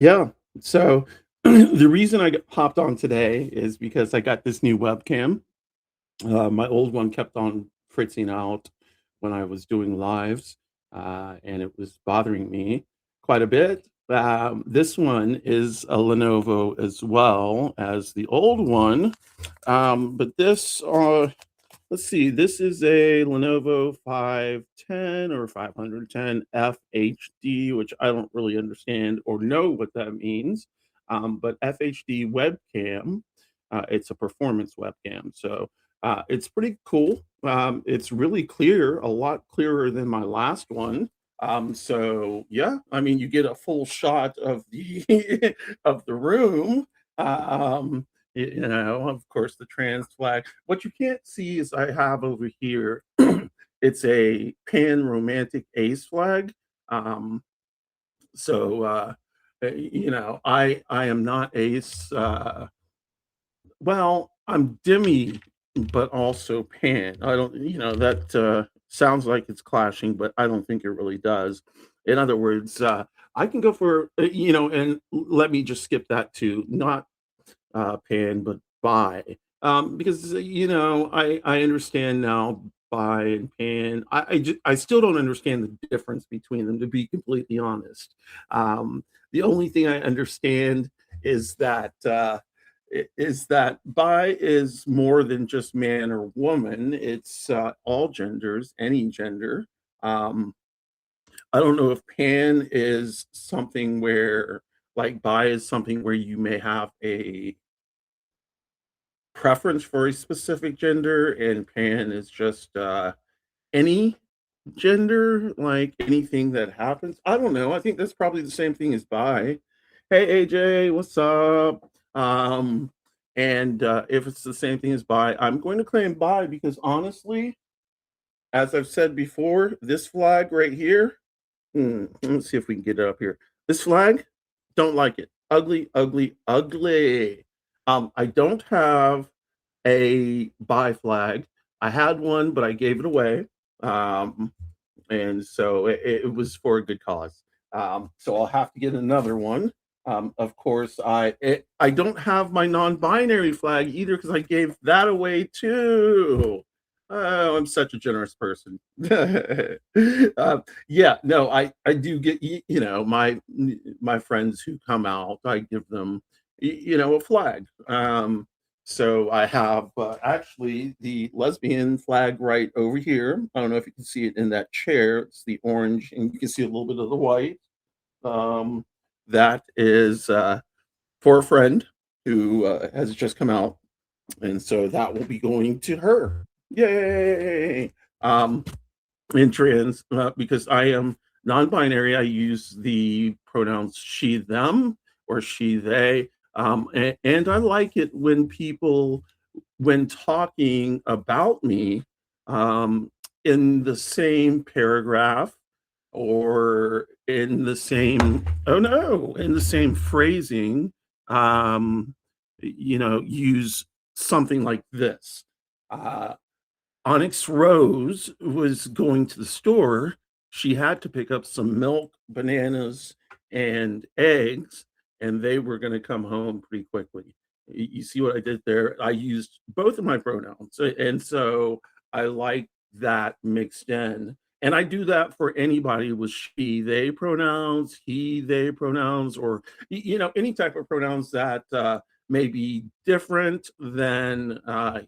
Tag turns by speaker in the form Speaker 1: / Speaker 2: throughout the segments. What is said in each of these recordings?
Speaker 1: Yeah. So the reason hopped on today is because I got this new webcam. My old one kept on fritzing out when I was doing lives, and it was bothering me quite a bit. This one is a Lenovo as well as the old one, but let's see, this is a Lenovo 510 or 510 FHD, which I don't really understand or know what that means. But FHD webcam, it's a performance webcam. So it's pretty cool. It's really clear, a lot clearer than my last one. So yeah, I mean, you get a full shot of the of the room. Of course, the trans flag. What you can't see is I have over here, it's a pan romantic ace flag. Um, I am not ace. Well, I'm demi, but also pan. I don't, that sounds like it's clashing, but I don't think it really does. In other words, I can go for, and let me just skip that to not pan, but buy. Because I understand now buy and pan. I still don't understand the difference between them. To be completely honest, the only thing I understand is that buy is more than just man or woman. It's all genders, any gender. Um, I don't know if pan is something where like buy is something where you may have a preference for a specific gender, and pan is just any gender, like anything that happens. I don't know. I think that's probably the same thing as bi. Hey AJ, what's up? Um, and if it's the same thing as bi, I'm going to claim bi because honestly, as I've said before, this flag right here. Let's see if we can get it up here. This flag, don't like it. Ugly, ugly, ugly. I don't have a buy flag. I had one, but I gave it away. Um, and so it was for a good cause. So I'll have to get another one. Of course, I don't have my non-binary flag either because I gave that away too. Oh, I'm such a generous person. Yeah, no, I do get my friends who come out. I give them a flag. So I have actually the lesbian flag right over here. I don't know if you can see it in that chair. It's the orange, and you can see a little bit of the white. Um, that is for a friend who has just come out, and so that will be going to her. Yay! Um, in trans, because I am non-binary, I use the pronouns she, them, or she, they. And I like it when people, when talking about me, um, in the same paragraph or in the same, oh no, in the same phrasing, um, use something like this. Uh, OnyxRose was going to the store. She had to pick up some milk, bananas, and eggs, and they were going to come home pretty quickly. You see what I did there? I used both of my pronouns. And so I like that mixed in. And I do that for anybody with she, they pronouns, he, they pronouns, or, any type of pronouns that may be different than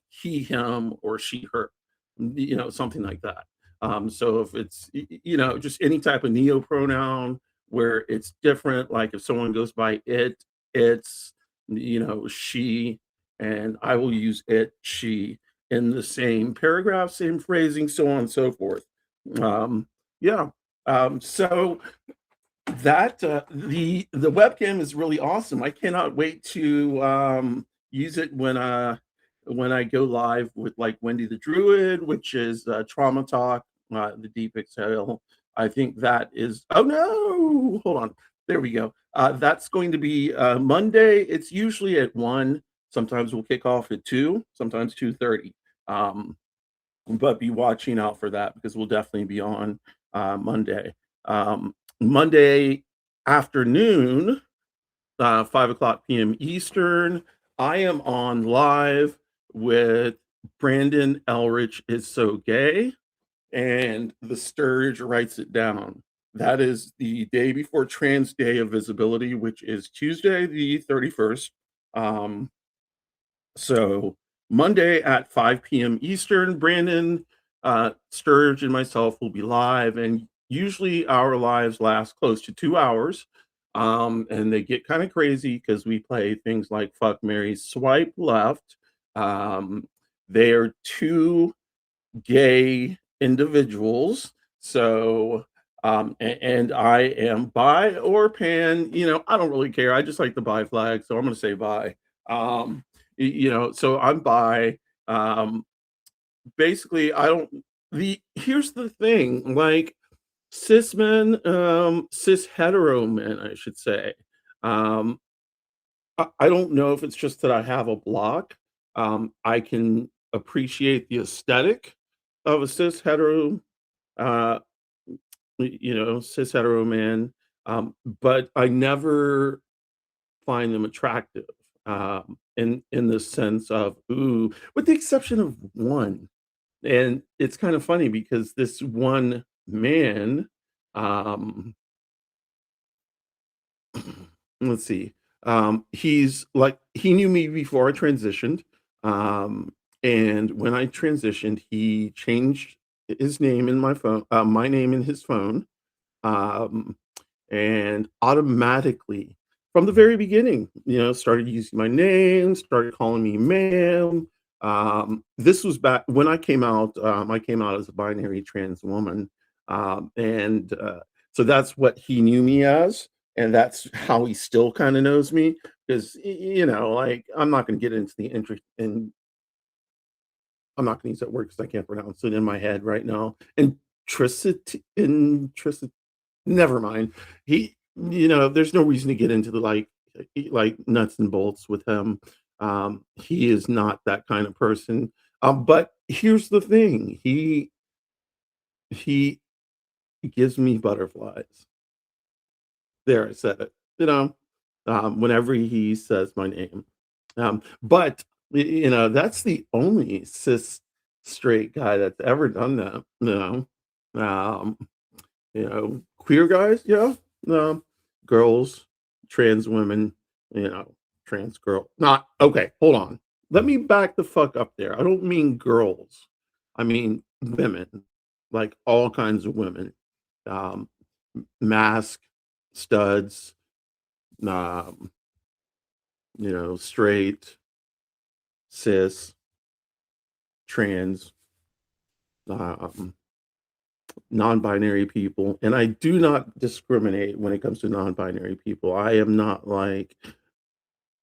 Speaker 1: he, him, or she, her, something like that. So if it's, just any type of neo pronoun where it's different, like if someone goes by it, it's, she, and I will use it, she in the same paragraph, same phrasing, so on and so forth. Um, yeah. So that the webcam is really awesome. I cannot wait to use it when I go live with like Wendy the Druid, which is Trauma Talk, the Deep Exhale. I think that is. Oh no! Hold on. There we go. That's going to be Monday. It's usually at 1. Sometimes we'll kick off at 2. Sometimes 2:30. But be watching out for that because we'll definitely be on Monday. Monday afternoon, 5 o'clock p.m. Eastern. I am on live with Brandon Elrich is so gay, and the Sturge writes it down. That is the day before Trans Day of Visibility, which is Tuesday the 31st. Um, so Monday at 5 p.m. Eastern, Brandon, Sturge, and myself will be live, and usually our lives last close to 2 hours. And they get kind of crazy because we play things like Fuck, Mary, Swipe Left. Um, they are two gay individuals. So, and I am bi or pan, I don't really care. I just like the bi flag. So I'm going to say bi. So I'm bi. Um, Basically, I don't, here's the thing, like cis men, cis hetero men, I should say. Um, I don't know if it's just that I have a block. I can appreciate the aesthetic of a uh, cis hetero man, but I never find them attractive. In the sense of ooh, with the exception of one, and it's kind of funny because this one man, um, let's see. He's like he knew me before I transitioned. Um, and when I transitioned, he changed his name in my phone, my name in his phone. Um, and automatically from the very beginning, started using my name, started calling me ma'am. This was back when I came out. I came out as a binary trans woman, and so that's what he knew me as, and that's how he still kind of knows me. Because like I'm not going to get into the interest, and I'm not going to use that word because I can't pronounce it in my head right now. And never mind. There's no reason to get into the like nuts and bolts with him. He is not that kind of person. But here's the thing. He gives me butterflies. There, I said it. Whenever he says my name. But that's the only cis straight guy that's ever done that. Um, queer guys, yeah, no, girls, trans women, trans girl. Not okay. Hold on. Let me back the fuck up there. I don't mean girls. I mean women, like all kinds of women. Um, Mask, studs, um, straight, cis, trans, um, non-binary people, and I do not discriminate when it comes to non-binary people. I am not like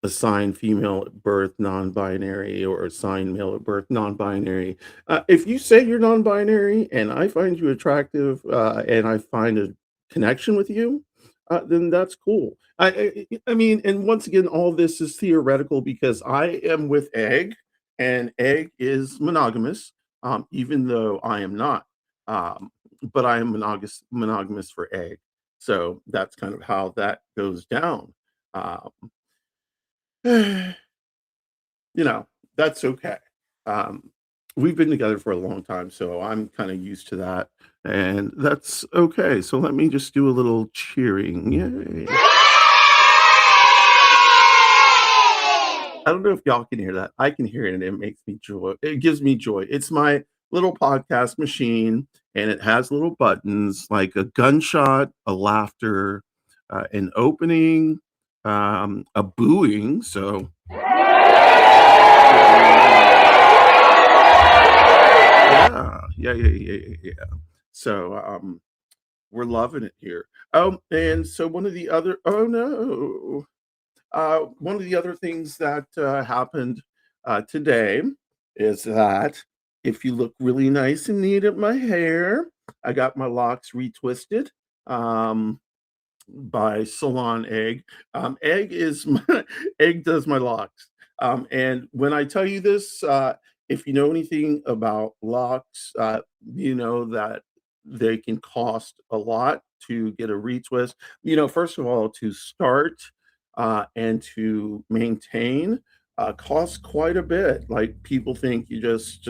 Speaker 1: assigned female at birth non-binary or assigned male at birth non-binary. If you say you're non-binary and I find you attractive, and I find a connection with you, then that's cool. I mean, and once again, all this is theoretical because I am with Egg, and Egg is monogamous, even though I am not. Um, but I am monogamous for Egg, so that's kind of how that goes down. Um, you know, that's okay. Um, we've been together for a long time, so I'm kind of used to that, and that's okay. So let me just do a little cheering. Yay. I don't know if y'all can hear that. I can hear it, and it makes me joy. It gives me joy. It's my little podcast machine, and it has little buttons like a gunshot, a laughter, an opening, a booing. So yeah. So we're loving it here. And so one of the other oh no. One of the other things that happened today is that if you look really nice and neat at my hair, I got my locks retwisted. By Salon Egg. Egg is my Egg does my locks. And when I tell you this, if you know anything about locks, you know that they can cost a lot to get a retwist. First of all, to start, and to maintain costs quite a bit. Like people think you just,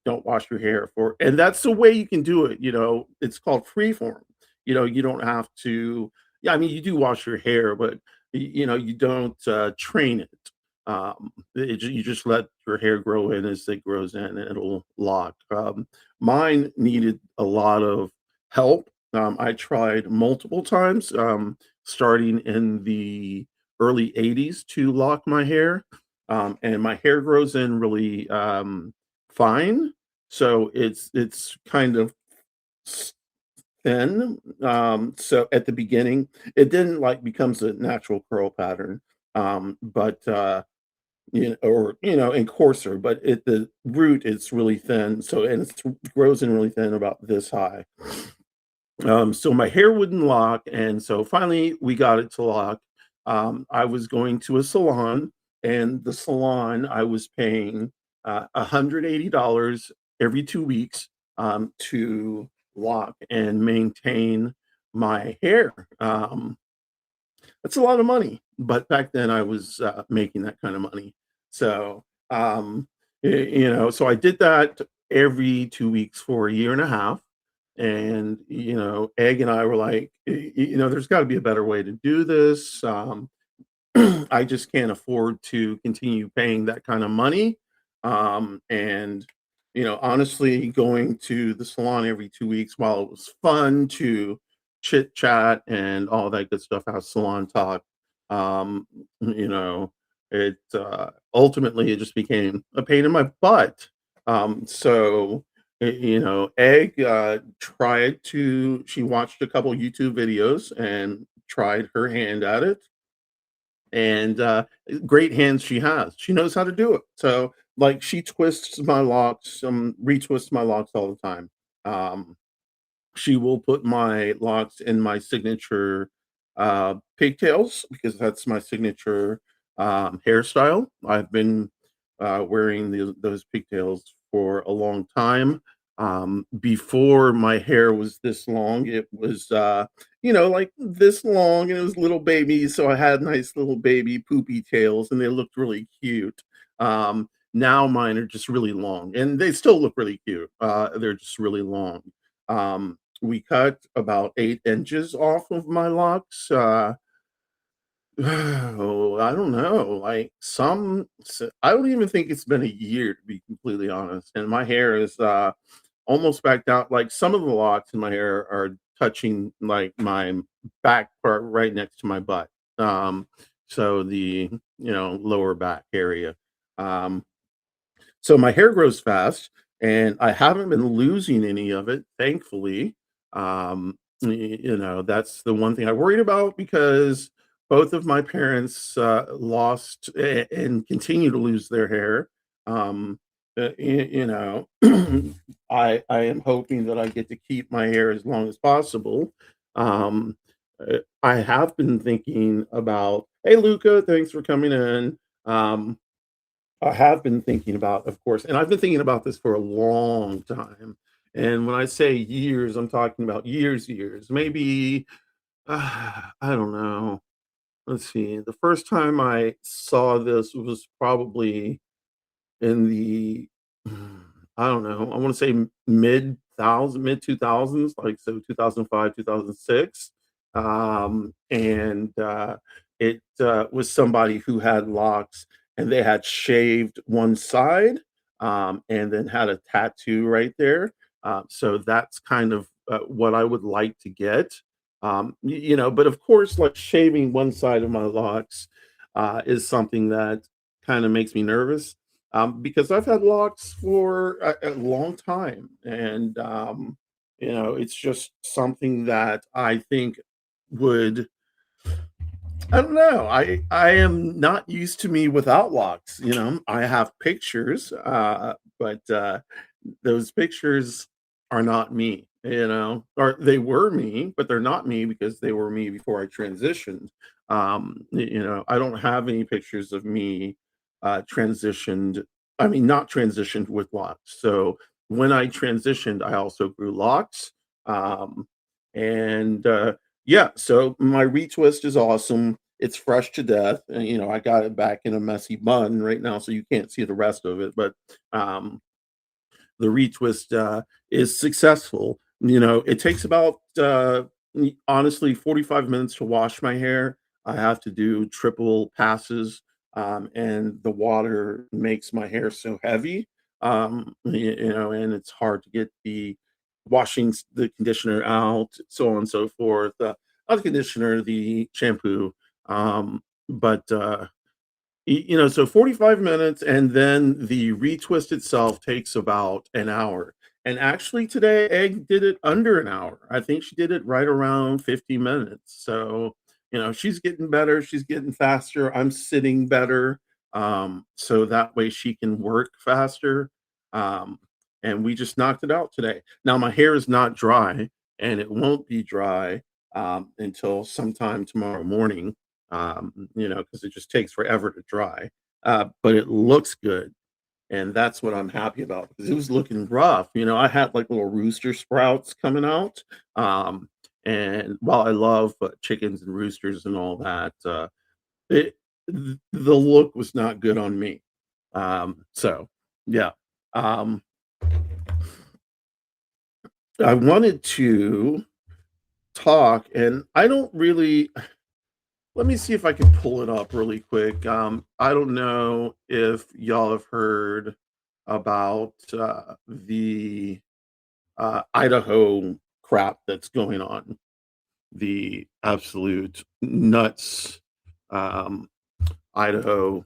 Speaker 1: don't wash your hair for, and that's the way you can do it, it's called freeform. You don't have to, yeah, I mean, you do wash your hair, but you don't train it. You just let your hair grow in as it grows in, and it'll lock. Mine needed a lot of help. I tried multiple times, starting in the early 80s to lock my hair. And my hair grows in really fine, so it's kind of s thin, so at the beginning, it then, like, becomes a natural curl pattern, but, and coarser, but at the root, it's really thin, so and it grows in really thin, about this high. So my hair wouldn't lock, and so finally we got it to lock. I was going to a salon, and the salon I was paying $180 every 2 weeks to lock and maintain my hair. That's a lot of money, but back then I was making that kind of money. So, so I did that every 2 weeks for a year and a half. And, Egg and I were like, there's got to be a better way to do this. I just can't afford to continue paying that kind of money. And, honestly, going to the salon every 2 weeks, while it was fun to chit chat and all that good stuff, have salon talk, um, you know, it ultimately it just became a pain in my butt. So, Egg she watched a couple YouTube videos and tried her hand at it, and great hands she has. She knows how to do it. So, like, she twists my locks, retwists my locks all the time. Um, she will put my locks in my signature pigtails, because that's my signature hairstyle. I've been wearing those pigtails for a long time. Before my hair was this long, it was, like this long, and it was little baby. So I had nice little baby poopy tails, and they looked really cute. Now mine are just really long, and they still look really cute. They're just really long. We cut about 8 inches off of my locks. Oh, I don't know. Like I don't even think it's been a year, to be completely honest. And my hair is almost back down. Like, some of the locks in my hair are touching like my back part right next to my butt. Um, so the lower back area. Um, so my hair grows fast, and I haven't been losing any of it, thankfully. That's the one thing I worried about, because both of my parents lost and continue to lose their hair. Um, I am hoping that I get to keep my hair as long as possible. I have been thinking about, hey, Luca, thanks for coming in. I have been thinking about, of course, and I've been thinking about this for a long time. And when I say years, I'm talking about years, years, maybe, I don't know. Let's see. The first time I saw this was probably in the, I don't know, I want to say mid 2000s, like, so 2005, 2006. And it was somebody who had locks, and they had shaved one side, and then had a tattoo right there. So that's kind of what I would like to get. But of course, like, shaving one side of my locks is something that kind of makes me nervous, because I've had locks for a long time, and it's just something that I think would. I don't know. I am not used to me without locks. I have pictures, but those pictures are not me. Or they were me, but they're not me, because they were me before I transitioned. I don't have any pictures of me transitioned. I mean, not transitioned with locks. So when I transitioned, I also grew locks. Um, and yeah, so my retwist is awesome. It's fresh to death, and, I got it back in a messy bun right now, so you can't see the rest of it, but, um, the retwist, is successful. It takes about, honestly, 45 minutes to wash my hair. I have to do triple passes, and the water makes my hair so heavy, and it's hard to get the conditioner out, so on and so forth. Not the conditioner, the shampoo. But so 45 minutes, and then the retwist itself takes about an hour. And actually today, Egg did it under an hour. I think she did it right around 50 minutes. So, she's getting better, she's getting faster. I'm sitting better. So that way she can work faster. Um, and we just knocked it out today. Now my hair is not dry, and it won't be dry until sometime tomorrow morning, because it just takes forever to dry. But it looks good, and that's what I'm happy about because it was looking rough. I had like little rooster sprouts coming out. Um, and while I love chickens and roosters and all that, it the look was not good on me. So yeah. Um, I wanted to talk, and I don't really. Let me see if I can pull it up really quick. I don't know if y'all have heard about the Idaho crap that's going on, the absolute nuts um, Idaho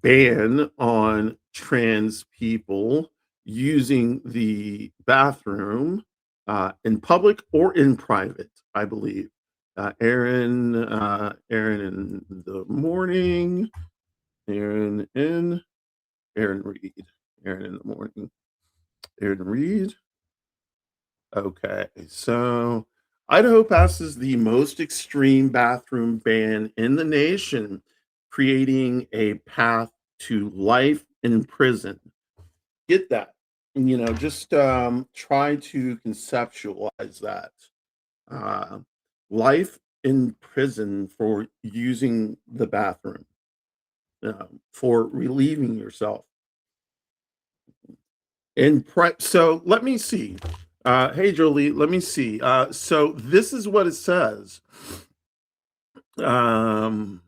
Speaker 1: ban on trans people using the bathroom in public or in private, I believe. Aaron in the morning, Aaron in, Aaron Reed, Aaron in the morning, Aaron Reed. Okay, so Idaho passes the most extreme bathroom ban in the nation, creating a path to life in prison. Get that? Just try to conceptualize that. Uh, Life in prison for using the bathroom, for relieving yourself. So let me see. Hey, Jolie, let me see. So this is what it says. Um,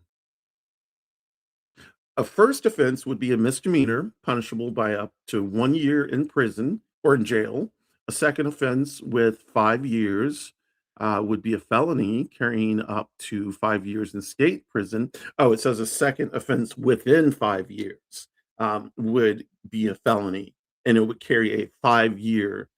Speaker 1: A first offense would be a misdemeanor, punishable by up to 1 year in prison or in jail. A second offense with 5 years would be a felony, carrying up to 5 years in state prison. Oh, it says a second offense within 5 years would be a felony, and it would carry a 5 year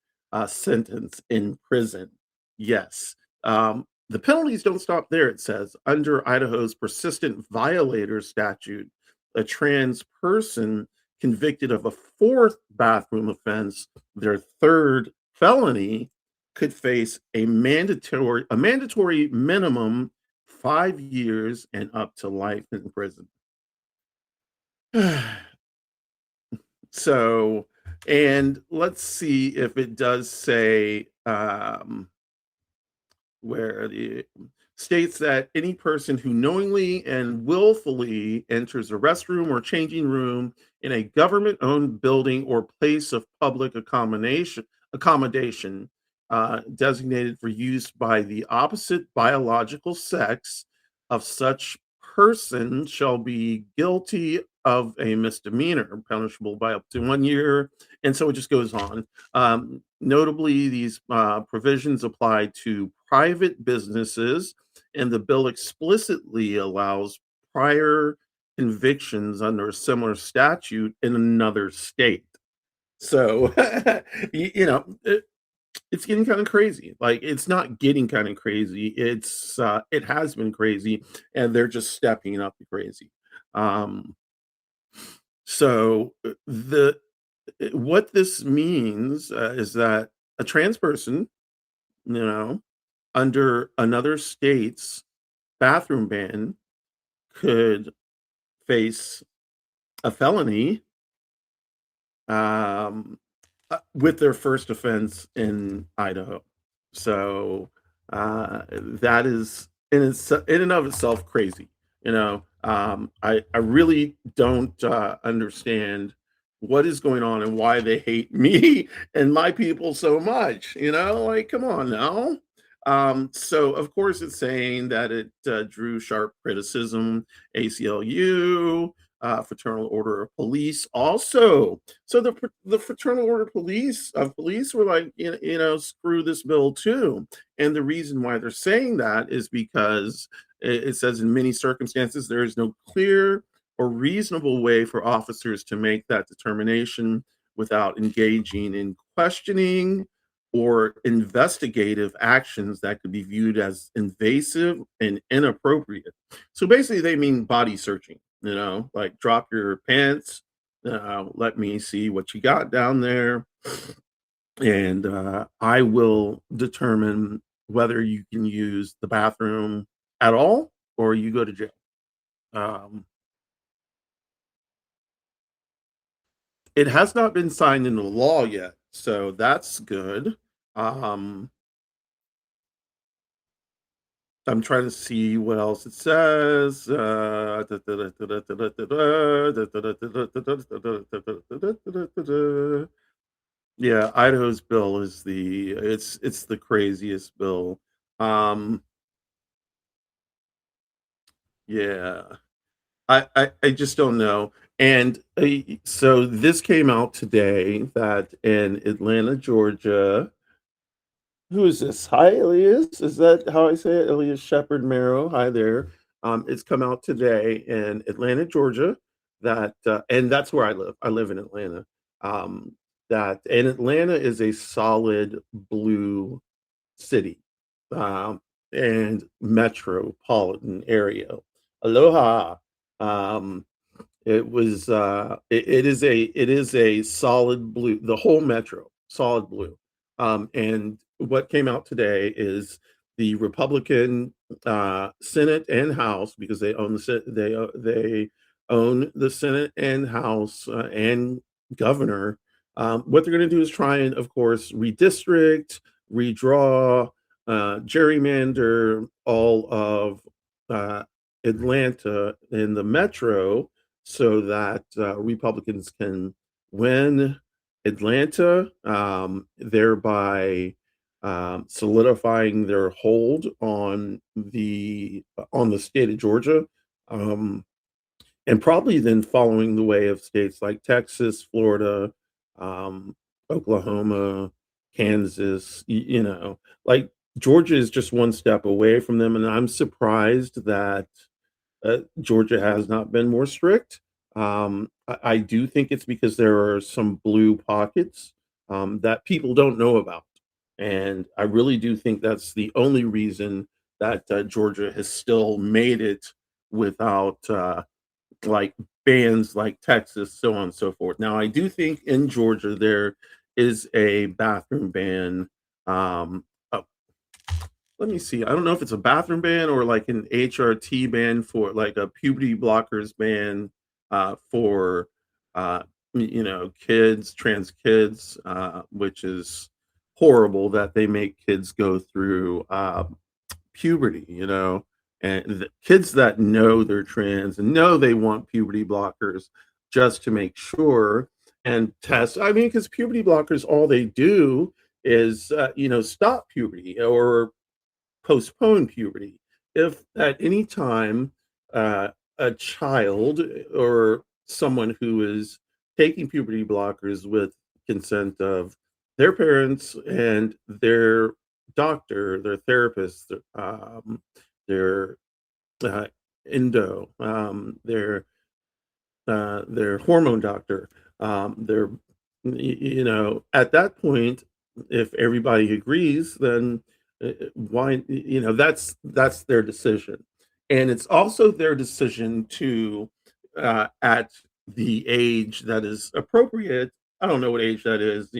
Speaker 1: sentence in prison. Yes. The penalties don't stop there, it says. Under Idaho's persistent violator statute, a trans person convicted of a fourth bathroom offense, their third felony, could face a mandatory minimum 5 years and up to life in prison. So, and let's see if it does say where the states that any person who knowingly and willfully enters a restroom or changing room in a government-owned building or place of public accommodation designated for use by the opposite biological sex of such person shall be guilty of a misdemeanor, punishable by up to 1 year, and so it just goes on. Notably, these provisions apply to private businesses, and the bill explicitly allows prior convictions under a similar statute in another state. So, it's getting kind of crazy. Like, it's not getting kind of crazy. It has been crazy, and they're just stepping up the crazy. Um, so the what this means is that a trans person, you know, under another state's bathroom ban could face a felony um, with their first offense in Idaho. So that is in and of itself crazy. I really don't understand what is going on and why they hate me and my people so much. Like, come on now. So of course it's saying that it drew sharp criticism. ACLU, Fraternal Order of Police, also. So the Fraternal Order of Police were like, screw this bill too. And the reason why they're saying that is because it says in many circumstances there is no clear or reasonable way for officers to make that determination without engaging in questioning or investigative actions that could be viewed as invasive and inappropriate. So basically, they mean body searching, like drop your pants, let me see what you got down there, and I will determine whether you can use the bathroom at all or you go to jail. Um, it has not been signed into law yet, so that's good. Um, I'm trying to see what else it says. Yeah, Idaho's bill is it's the craziest bill. Um, yeah. I just don't know. And so this came out today that in Atlanta, Georgia, who is this? Hi, Elias. Is that how I say it? Elias Shepherd Marrow. Hi there. It's come out today in Atlanta, Georgia. And that's where I live. I live in Atlanta. Um, and Atlanta is a solid blue city, and metropolitan area. Aloha. Um, it is a solid blue, the whole metro, solid blue. And what came out today is the Republican Senate and House, because they own the Senate and House, and governor. What they're going to do is try and, of course, redistrict, redraw, gerrymander all of uh, Atlanta in the metro so that Republicans can win Atlanta, thereby solidifying their hold on the state of Georgia, um, and probably then following the way of states like Texas, Florida, um, Oklahoma, Kansas. Like Georgia is just one step away from them, and I'm surprised that Georgia has not been more strict. I do think it's because there are some blue pockets that people don't know about. And I really do think that's the only reason that Georgia has still made it without like bans like Texas, so on and so forth. Now, I do think in Georgia there is a bathroom ban. Um, uh, Let me see. I don't know if it's a bathroom ban or like an HRT ban, for like a puberty blockers ban for kids, trans kids, which is horrible that they make kids go through puberty, and the kids that know they're trans and know they want puberty blockers just to make sure and test. I mean, because puberty blockers, all they do is stop puberty or postpone puberty. If at any time a child or someone who is taking puberty blockers with consent of their parents and their doctor, their therapist, their uh, endo, their hormone doctor, their at that point, if everybody agrees, then why that's their decision, and it's also their decision to at the age that is appropriate. I don't know what age that is,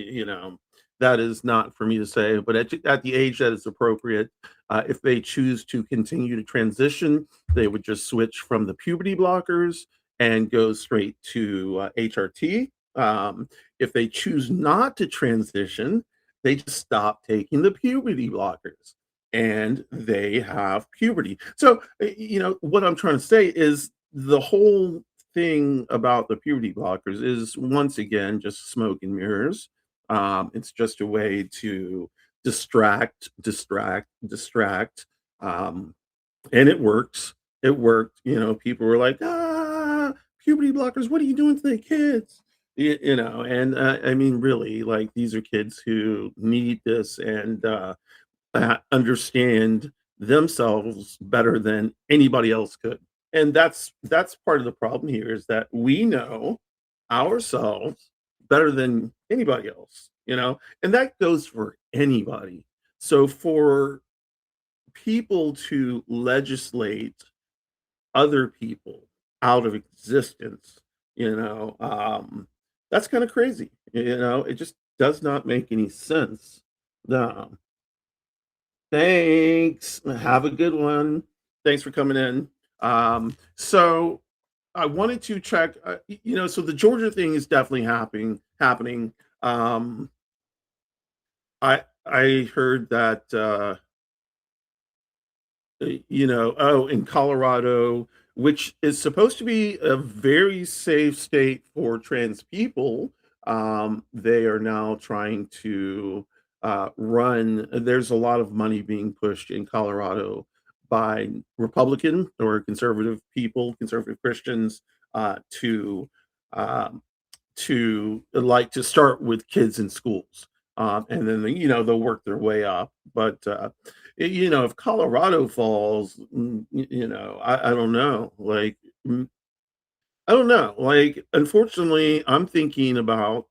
Speaker 1: that is not for me to say, but at the age that is appropriate, if they choose to continue to transition, they would just switch from the puberty blockers and go straight to HRT. If they choose not to transition, they just stop taking the puberty blockers. and they have puberty. So, what I'm trying to say is the whole thing about the puberty blockers is once again just smoke and mirrors. It's just a way to distract. Um, and it works. It worked. People were like, puberty blockers. What are you doing to the kids? And I mean, really, like these are kids who need this and understand themselves better than anybody else could. And that's part of the problem here is that we know ourselves better than anybody else, and that goes for anybody. So for people to legislate other people out of existence, that's kind of crazy. It just does not make any sense. No. Thanks. Have a good one. Thanks for coming in. So I wanted to check, so the Georgia thing is definitely happening. I heard that in Colorado, which is supposed to be a very safe state for trans people, they are now trying to run. There's a lot of money being pushed in Colorado by Republican or conservative people, conservative Christians, to um, like to start with kids in schools, and then they'll work their way up. But if Colorado falls, I don't know. Like, I don't know. Like, unfortunately, I'm thinking about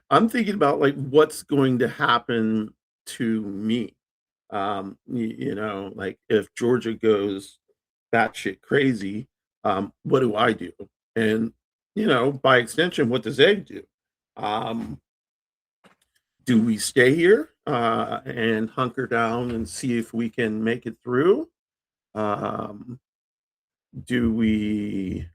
Speaker 1: I'm thinking about like what's going to happen to me. Like if Georgia goes batshit crazy, what do I do? And by extension, what does Egg do? Um, do we stay here and hunker down and see if we can make it through? Um, do we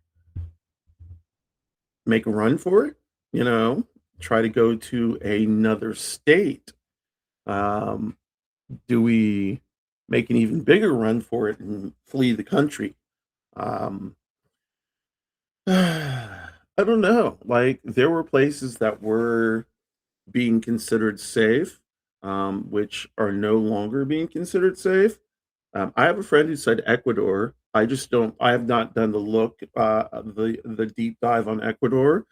Speaker 1: make a run for it? You know, try to go to another state. Um, do we make an even bigger run for it and flee the country? Um, I don't know. Like there were places that were being considered safe, which are no longer being considered safe. I have a friend who said Ecuador. I just don't. I have not done the deep dive on Ecuador.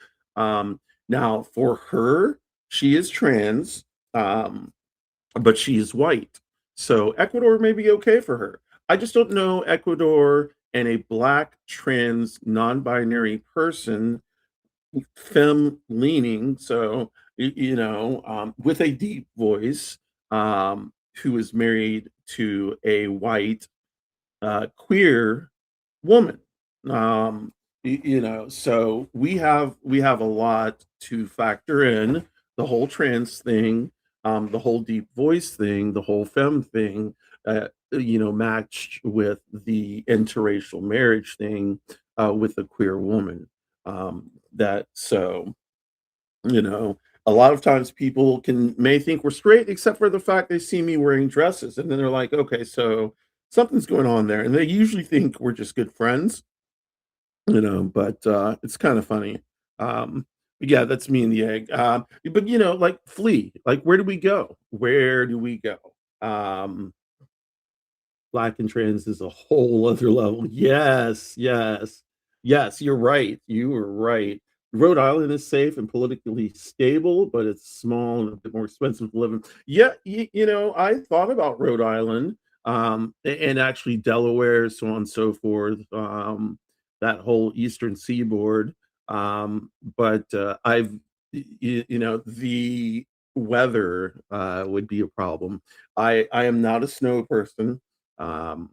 Speaker 1: Now, for her, she is trans, but she is white, so Ecuador may be okay for her. I just don't know Ecuador and a black trans non-binary person femme leaning, so with a deep voice, who is married to a white queer woman. So we have a lot to factor in the whole trans thing, the whole deep voice thing, the whole femme thing, matched with the interracial marriage thing with a queer woman. That so you know a lot of times people may think we're straight except for the fact they see me wearing dresses and then they're like, okay, so something's going on there, and they usually think we're just good friends, but it's kind of funny. But yeah, that's me and the egg. But like flee, like where do we go? um Black and trans is a whole other level. Yes, yes, yes, you're right. You were right. Rhode Island is safe and politically stable, but it's small and a bit more expensive to live in. Yeah, I thought about Rhode Island, and actually Delaware, so on and so forth, that whole eastern seaboard. But the weather would be a problem. I am not a snow person. um,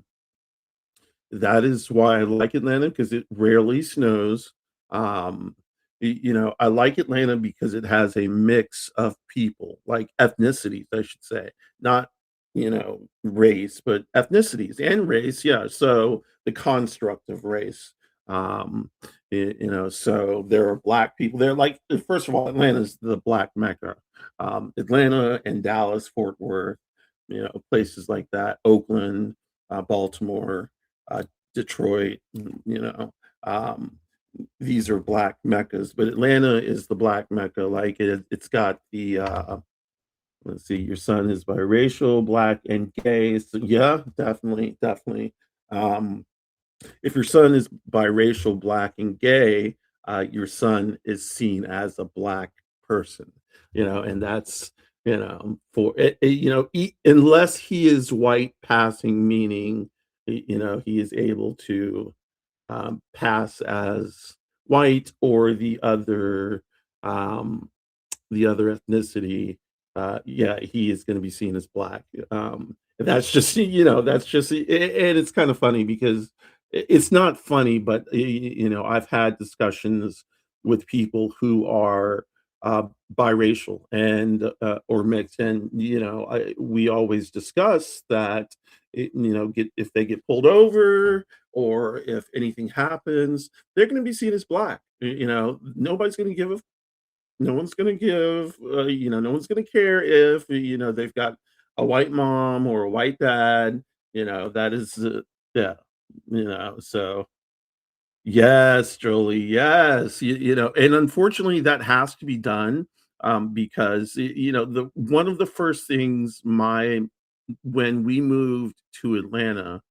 Speaker 1: that is why I like Atlanta because it rarely snows. I like Atlanta because it has a mix of people, like ethnicities, I should say, not race, but ethnicities and race. Yeah, so the construct of race. Um, so there are black people there. Like first of all, Atlanta's the black mecca. Atlanta and Dallas, Fort Worth. places like that, Oakland, Baltimore, uh, Detroit, um, these are black meccas, but Atlanta is the black mecca. Like it's got the let's see, your son is biracial, black and gay. So yeah, definitely, definitely. Um, if your son is biracial, black, and gay, your son is seen as a black person, and that's, for it, unless he is white passing, meaning, he is able to pass as white or um, the other ethnicity, yeah, he is gonna be seen as black. And that's just, that's just and it's kind of funny because it's not funny, but I've had discussions with people who are biracial and or mixed, and we always discuss that get if they get pulled over or if anything happens, they're going to be seen as black. Nobody's going to give a no one's gonna give, no one's gonna care if, they've got a white mom or a white dad, that is, yeah, so yes, Jolie, yes, and unfortunately, that has to be done, because, the one of the first things my when we moved to Atlanta,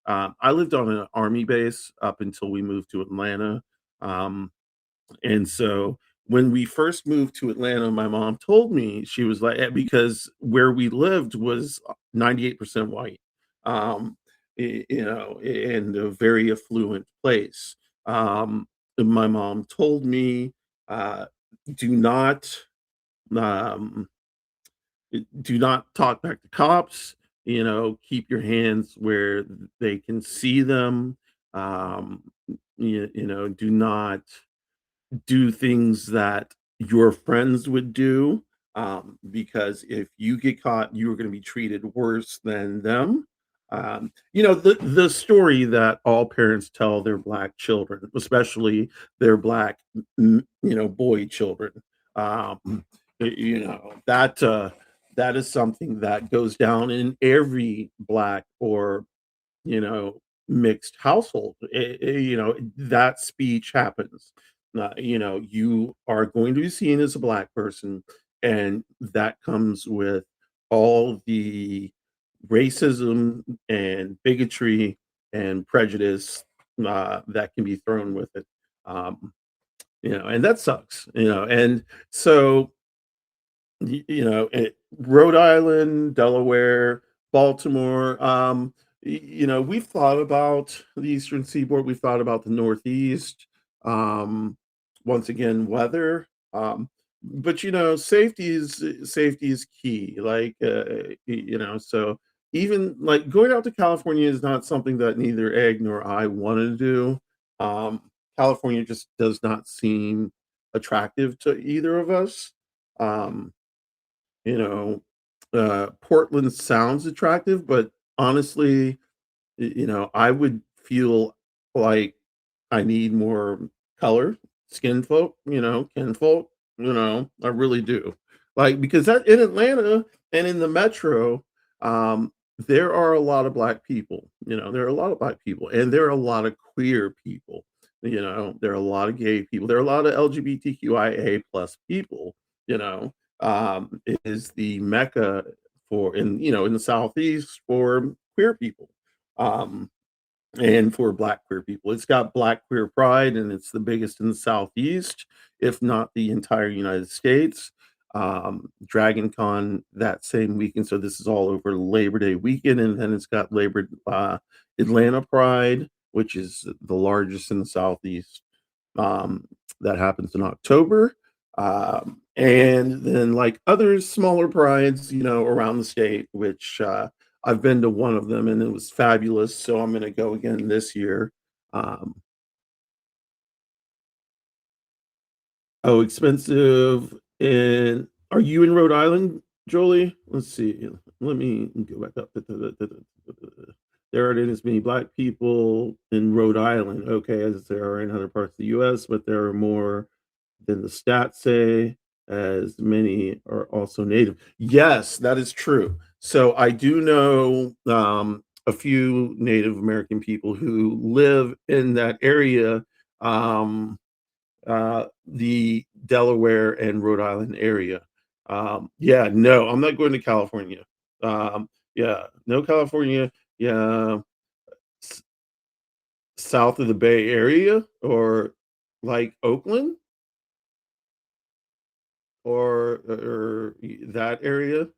Speaker 1: I lived on an army base up until we moved to Atlanta, and so when we first moved to Atlanta, my mom told me, she was like, because where we lived was 98% white, um, in a very affluent place. And my mom told me, uh, do not, um, do not talk back to cops, keep your hands where they can see them. Um, do not do things that your friends would do, because if you get caught, you are going to be treated worse than them. The story that all parents tell their black children, especially their black, boy children. That is something that goes down in every black or you know, mixed household. That speech happens. You are going to be seen as a black person, and that comes with all the racism and bigotry and prejudice that can be thrown with it. And that sucks. And so Rhode Island, Delaware, Baltimore. We've thought about the Eastern Seaboard. We've thought about the Northeast. Um, Once again, weather. But safety is key. Like so even like going out to California is not something that neither Egg nor I want to do. Um, California just does not seem attractive to either of us. Um, you know, Portland sounds attractive, but honestly, I would feel like I need more color, skin folk, kinfolk, I really do. Like, because that in Atlanta and in the metro, there are a lot of black people, there are a lot of black people, and there are a lot of queer people, there are a lot of gay people, there are a lot of LGBTQIA plus people, it is the mecca in the southeast for queer people. Um, and for black queer people. It's got Black Queer Pride, and it's the biggest in the Southeast, if not the entire United States. Dragon Con that same weekend, so this is all over Labor Day weekend, and then it's got Atlanta Pride, which is the largest in the Southeast. Um, that happens in October. And then like other smaller prides, around the state, which I've been to one of them and it was fabulous. So I'm going to go again this year. Um, oh, expensive. And are you in Rhode Island, Jolie? Let's see. Let me go back up. There aren't as many black people in Rhode Island, okay, as there are in other parts of the US, but there are more than the stats say, as many are also native. Yes, that is true. So I do know a few Native American people who live in that area, um, the Delaware and Rhode Island area. Yeah, no, I'm not going to California. Yeah, no California. Yeah, s- south of the Bay Area or like Oakland or that area.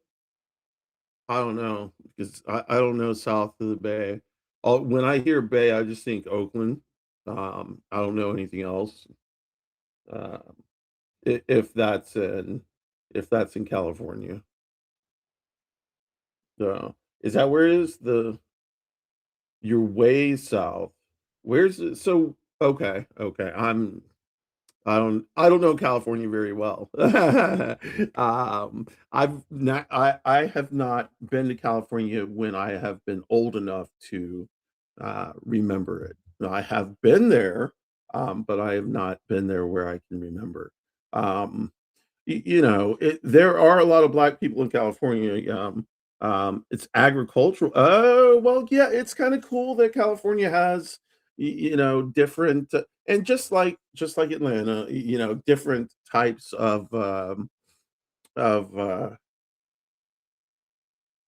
Speaker 1: I don't know because I don't know south of the Bay. When I hear Bay, I just think Oakland. I don't know anything else. Uh, if that's in California. So is that where it is? You're way south. Where's it? So okay, okay. I don't know California very well. I have not been to California when I have been old enough to remember it. I have been there, but I have not been there where I can remember. Um, there are a lot of black people in California. It's agricultural. Oh, well, yeah, it's kind of cool that California has, different, and just like Atlanta, different types of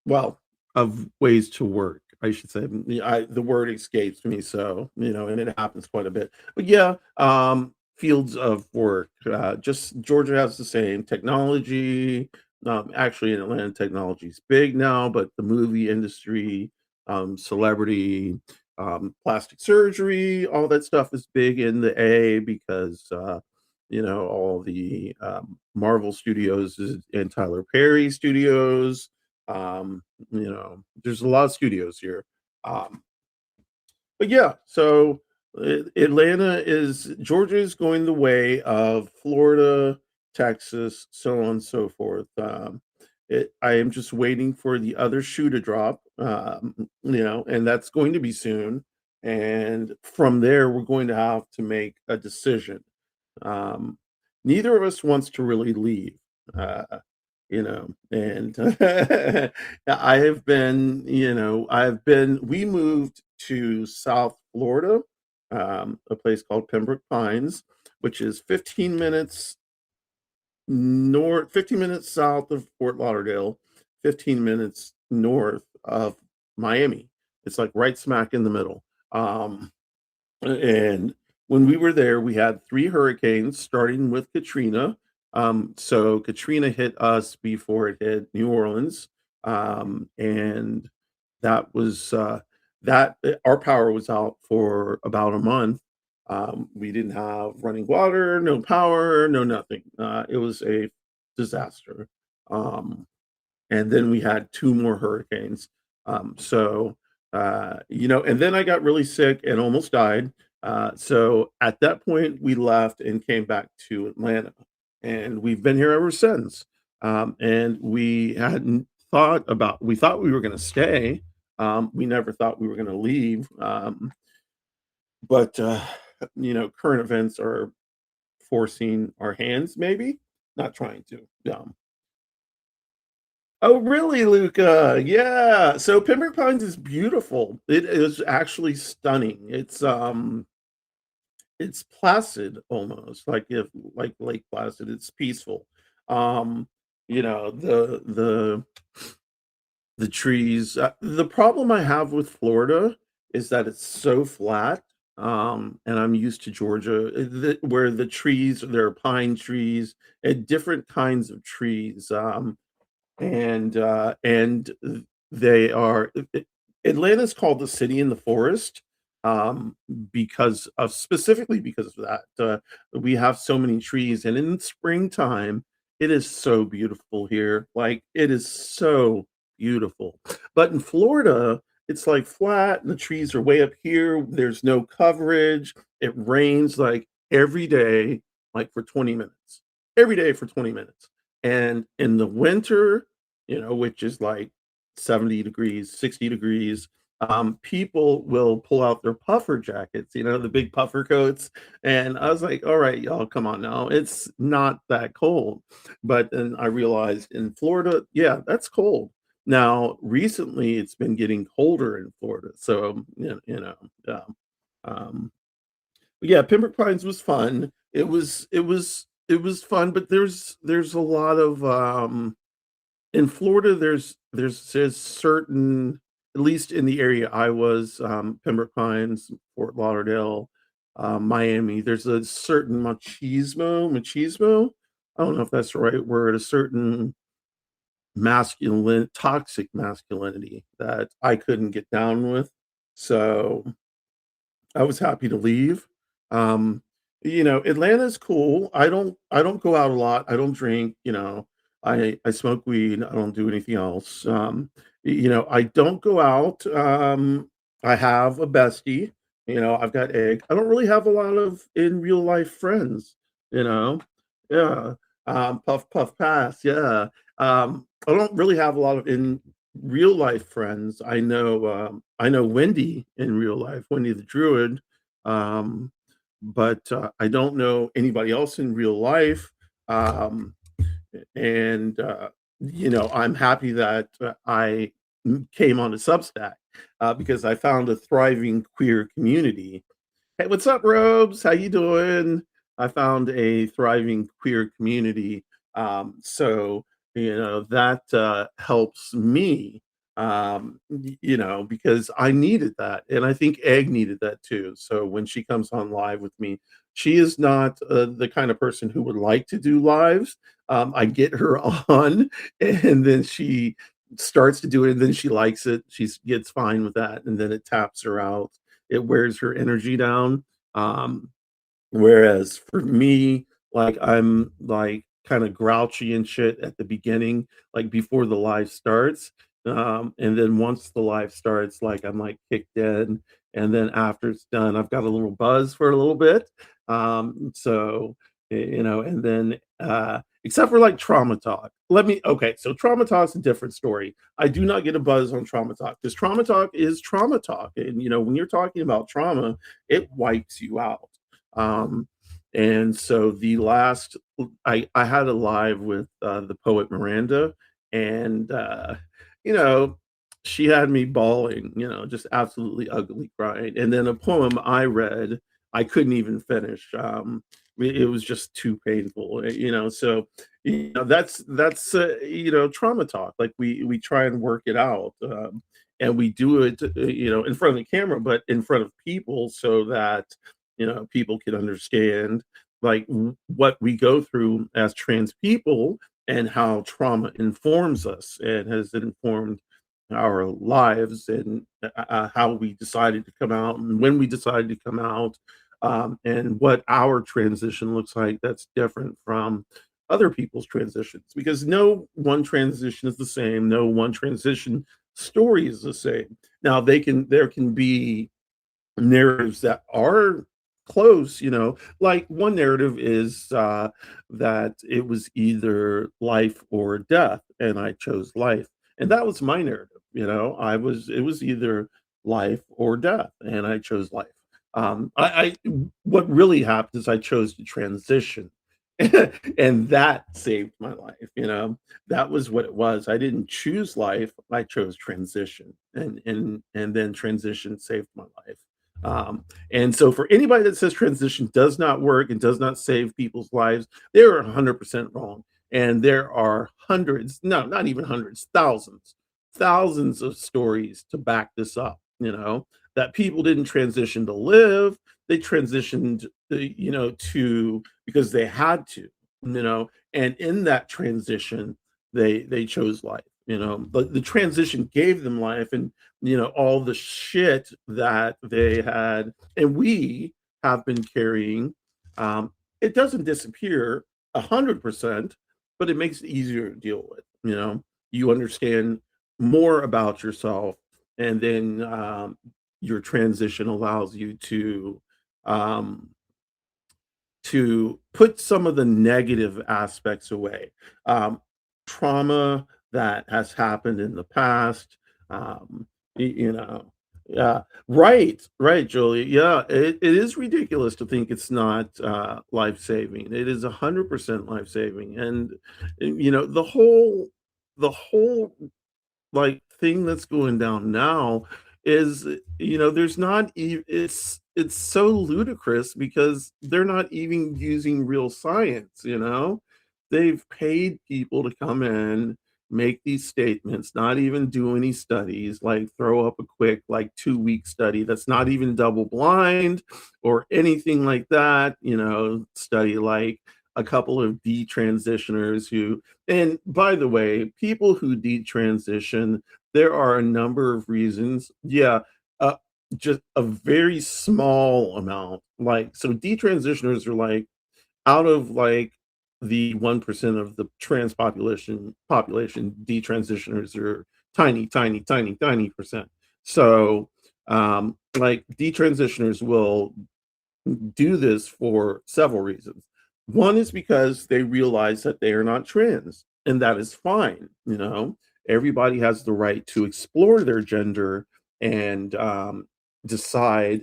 Speaker 1: well, of ways to work, I should say. The word escapes me, so, and it happens quite a bit. But yeah, fields of work. Just Georgia has the same technology. Actually, in Atlanta, technology is big now, but the movie industry, celebrity, plastic surgery, all that stuff is big in the A because, all the Marvel Studios and Tyler Perry Studios. There's a lot of studios here. Um, but yeah, so Georgia is going the way of Florida, Texas, so on and so forth. I am just waiting for the other shoe to drop, and that's going to be soon. And from there, we're going to have to make a decision. Um, Neither of us wants to really leave. And we moved to South Florida, a place called Pembroke Pines, which is 15 minutes south of Fort Lauderdale, 15 minutes north of Miami. It's like right smack in the middle. And when we were there, we had 3 hurricanes, starting with Katrina. So Katrina hit us before it hit New Orleans, and that was, our power was out for about a month. We didn't have running water, no power, no nothing. It was a disaster. Um and then we had 2 more hurricanes. And then I got really sick and almost died. So at that point, we left and came back to Atlanta, and we've been here ever since. And we thought we were going to stay. We never thought we were going to leave. But current events are forcing our hands, maybe not trying to. Oh, really, Luca? Yeah. So Pembroke Pines is beautiful. It is actually stunning. It's placid almost, like if like Lake Placid. It's peaceful. Um, the trees. The problem I have with Florida is that it's so flat. And I'm used to Georgia, where the trees, there are pine trees and different kinds of trees. And they are Atlanta's called the city in the forest, um, specifically because of that. We have so many trees, and in springtime, it is so beautiful here. Like it is so beautiful. But in Florida, it's like flat, and the trees are way up here. There's no coverage. It rains like every day, like for 20 minutes. Every day for 20 minutes. And in the winter, which is like 70 degrees, 60 degrees, people will pull out their puffer jackets, the big puffer coats. And I was like, all right, y'all, come on now. It's not that cold. But then I realized in Florida, yeah, that's cold. Now, recently, it's been getting colder in Florida, so, um, um, yeah, Pembroke Pines was fun. It was fun, but there's a lot of, in Florida, there's certain, at least in the area I was, Pembroke Pines, Fort Lauderdale, Miami, there's a certain machismo? I don't know if that's the right word, a certain toxic masculinity that I couldn't get down with. So I was happy to leave. Um, Atlanta's cool. I don't go out a lot. I don't drink, I smoke weed. I don't do anything else. I don't go out. I have a bestie, I've got egg. I don't really have a lot of in real life friends, you know. Yeah. Puff puff pass. Yeah. I don't really have a lot of in real life friends. I know Wendy in real life, Wendy the Druid, um, but I don't know anybody else in real life. Um, and I'm happy that I came on a Substack because I found a thriving queer community. Hey, what's up, Robes? How you doing? I found a thriving queer community. So that helps me. Because I needed that, and I think Egg needed that too. So when she comes on live with me, she is not the kind of person who would like to do lives. I get her on, and then she starts to do it, and then she likes it. She gets fine with that, and then it taps her out. It wears her energy down. Um, Whereas for me, like, I'm, like, kinda grouchy and shit at the beginning, like, before the live starts, and then once the live starts, like, I'm, like, kicked in, and then after it's done, I've got a little buzz for a little bit, and then, except for, like, trauma talk. Okay, so trauma talk's a different story. I do not get a buzz on trauma talk because trauma talk is trauma talk, and, when you're talking about trauma, it wipes you out. Um, and so the last I had a live with the poet Miranda, and you know, she had me bawling, just absolutely ugly crying. And then a poem I read, I couldn't even finish. It was just too painful, So that's trauma talk. Like we try and work it out, and we do it, in front of the camera, but in front of people, so that people can understand like what we go through as trans people and how trauma informs us and has informed our lives and how we decided to come out and when we decided to come out, and what our transition looks like that's different from other people's transitions, because no one transition is the same, no one transition story is the same. Now there can be narratives that are close, like one narrative is that it was either life or death, and I chose life. And that was my narrative, it was either life or death, and I chose life. I What really happened is I chose to transition. And that saved my life, that was what it was. I didn't choose life, I chose transition, and then transition saved my life. And so for anybody that says transition does not work and does not save people's lives, they are 100% wrong. And there are hundreds, no, not even hundreds, thousands of stories to back this up, that people didn't transition to live, they transitioned, to because they had to, and in that transition, they chose life, but the transition gave them life, and all the shit that they had and we have been carrying, it doesn't disappear 100%, but it makes it easier to deal with. You understand more about yourself, and then your transition allows you um, to put some of the negative aspects away. Um, Trauma that has happened in the past, yeah, right, Julie. Yeah, it is ridiculous to think it's not life saving. It is 100% life saving, and the whole thing that's going down now is, there's not it's so ludicrous because they're not even using real science. They've paid people to come in, make these statements, not even do any studies, like throw up a quick, like 2-week study that's not even double blind or anything like that, study like a couple of detransitioners who, and by the way, people who detransition, there are a number of reasons. Yeah, uh, just a very small amount. Like, so detransitioners are like out of like the 1% of the trans population, detransitioners are tiny, tiny, tiny, tiny percent. So, like detransitioners will do this for several reasons. One is because they realize that they are not trans, and that is fine. Everybody has the right to explore their gender and decide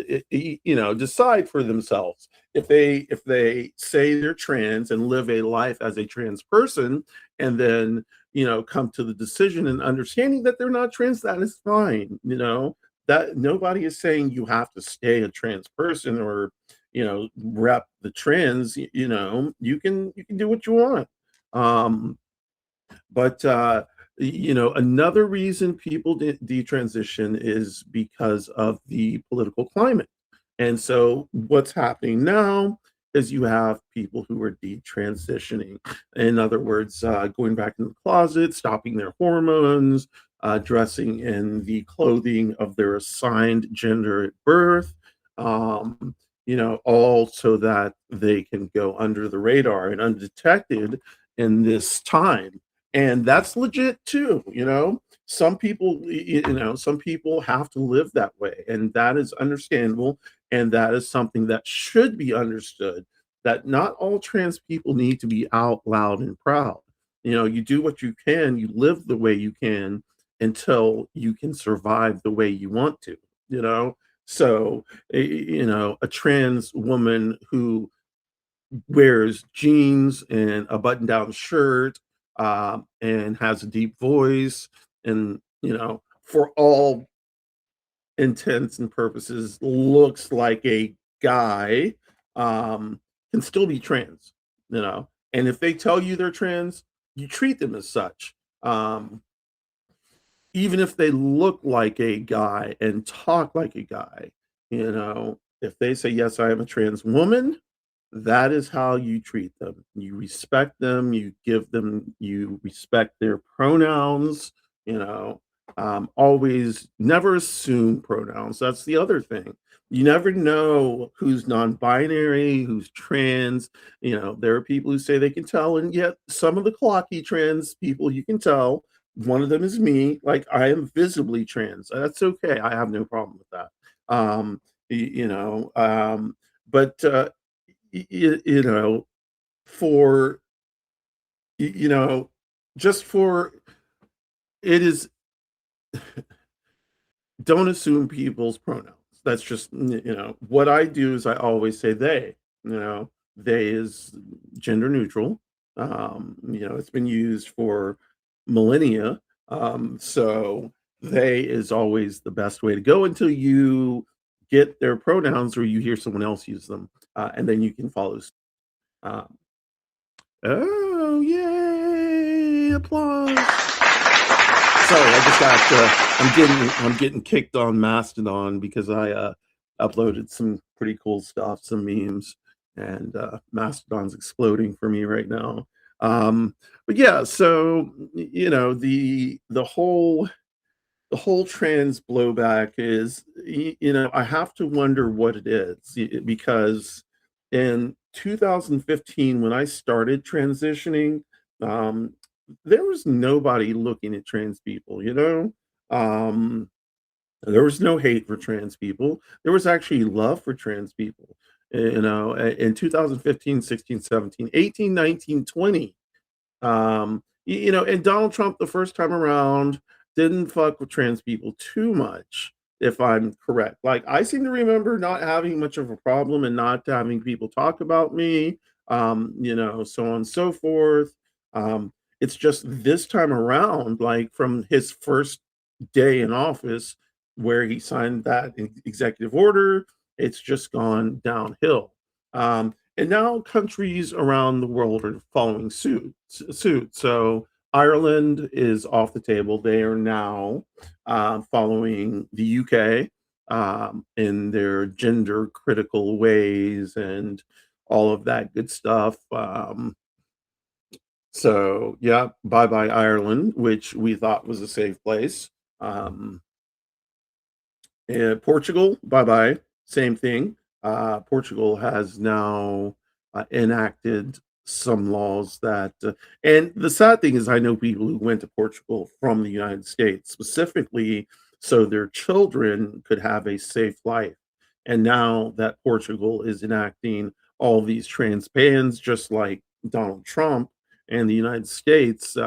Speaker 1: for themselves. If they say they're trans and live a life as a trans person, and then come to the decision and understanding that they're not trans, that is fine. That nobody is saying you have to stay a trans person or rep the trends. You can do what you want. um but another reason people detransition is because of the political climate. And so what's happening now is you have people who are detransitioning. In other words, going back in the closet, stopping their hormones, dressing in the clothing of their assigned gender at birth, all so that they can go under the radar and undetected in this time. And that's legit too. Some people have to live that way, and that is understandable, and that is something that should be understood, that not all trans people need to be out loud and proud. You do what you can, you live the way you can until you can survive the way you want to, you know? So, a trans woman who wears jeans and a button-down shirt, and has a deep voice, and for all intents and purposes looks like a guy, can still be trans. And if they tell you they're trans, you treat them as such. Even if they look like a guy and talk like a guy, if they say, yes, I am a trans woman, that is how you treat them. You respect them, you respect their pronouns, you know. Always never assume pronouns. That's the other thing. You never know who's non-binary, who's trans. There are people who say they can tell, and yet some of the clocky trans people you can tell. One of them is me. Like, I am visibly trans. That's okay. I have no problem with that. But you know, for you know, just for it is don't assume people's pronouns. That's just what I do is I always say they. They is gender neutral. It's been used for millennia. So they is always the best way to go until you get their pronouns or you hear someone else use them, and then you can follow. Um, oh, yay! Applause. Sorry, I just got. I'm getting kicked on Mastodon because I uploaded some pretty cool stuff, some memes, and Mastodon's exploding for me right now. But yeah, so the whole trans blowback is, I have to wonder what it is, because in 2015 when I started transitioning, um, there was nobody looking at trans people. um, there was no hate for trans people. There was actually love for trans people. In 2015, 16, 17, 18, 19, 20. And Donald Trump the first time around didn't fuck with trans people too much, if I'm correct. Like, I seem to remember not having much of a problem and not having people talk about me, so on and so forth. It's just this time around, like from his first day in office where he signed that executive order, it's just gone downhill. And now countries around the world are following suit. So Ireland is off the table. They are now following the UK in their gender critical ways and all of that good stuff. So yeah, bye bye Ireland, which we thought was a safe place. Um, Portugal, bye bye, same thing. Portugal has now enacted some laws that, and the sad thing is, I know people who went to Portugal from the United States specifically so their children could have a safe life. And now that Portugal is enacting all these trans bans, just like Donald Trump and the United States,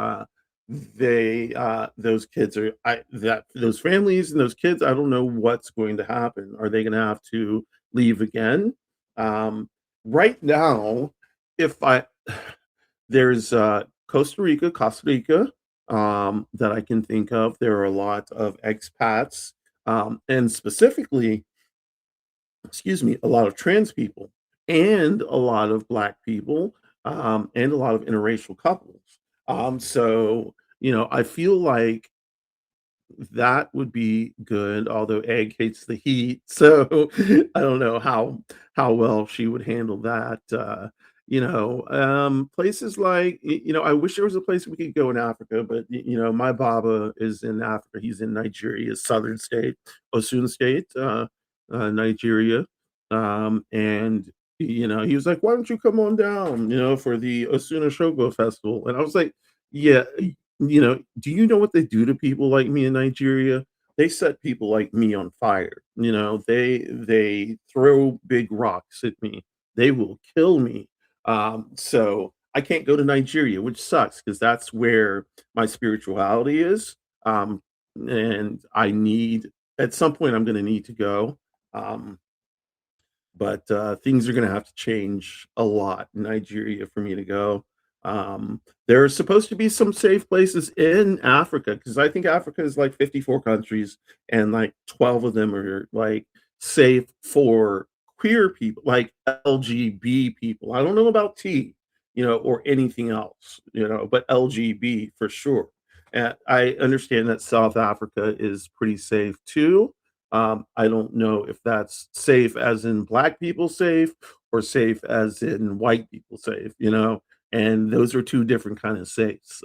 Speaker 1: they those kids are I that those families and those kids, I don't know what's going to happen. Are they going to have to leave again? um right now, if I there's Costa Rica, that I can think of. There are a lot of expats, and specifically, excuse me, a lot of trans people and a lot of black people, and a lot of interracial couples. So, I feel like that would be good, although Egg hates the heat, so I don't know how well she would handle that. Places like, I wish there was a place we could go in Africa, but my Baba is in Africa. He's in Nigeria, southern state, Osun State, Nigeria, and he was like, "Why don't you come on down, for the Osuna Shogo Festival?" And I was like, "Yeah, do you know what they do to people like me in Nigeria? They set people like me on fire. They throw big rocks at me. They will kill me. So I can't go to Nigeria, which sucks because that's where my spirituality is. And I need at some point I'm going to need to go. Um, but things are going to have to change a lot in Nigeria for me to go. There are supposed to be some safe places in Africa because I think Africa is like 54 countries and like 12 of them are like safe for queer people, like LGB people. I don't know about T, or anything else, but LGB for sure. And I understand that South Africa is pretty safe too. I don't know if that's safe as in black people safe or safe as in white people safe, and those are two different kind of safes.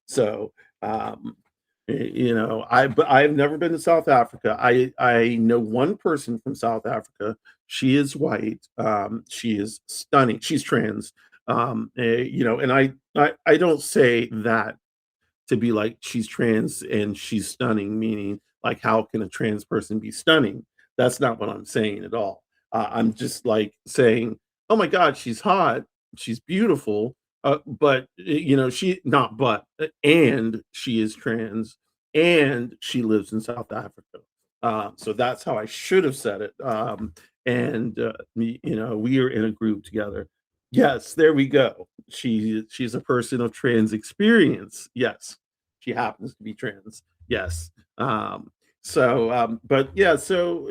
Speaker 1: So, um, but I've never been to South Africa. I know one person from South Africa. She is white. She is stunning. She's trans. And I don't say that to be like she's trans and she's stunning, meaning like how can a trans person be stunning? That's not what I'm saying at all. I'm just like saying, oh my God, she's hot, she's beautiful, but she not but and she is trans and she lives in South Africa. So that's how I should have said it. And we are in a group together. Yes, there we go. She's a person of trans experience. Yes, she happens to be trans. Yes. But yeah, so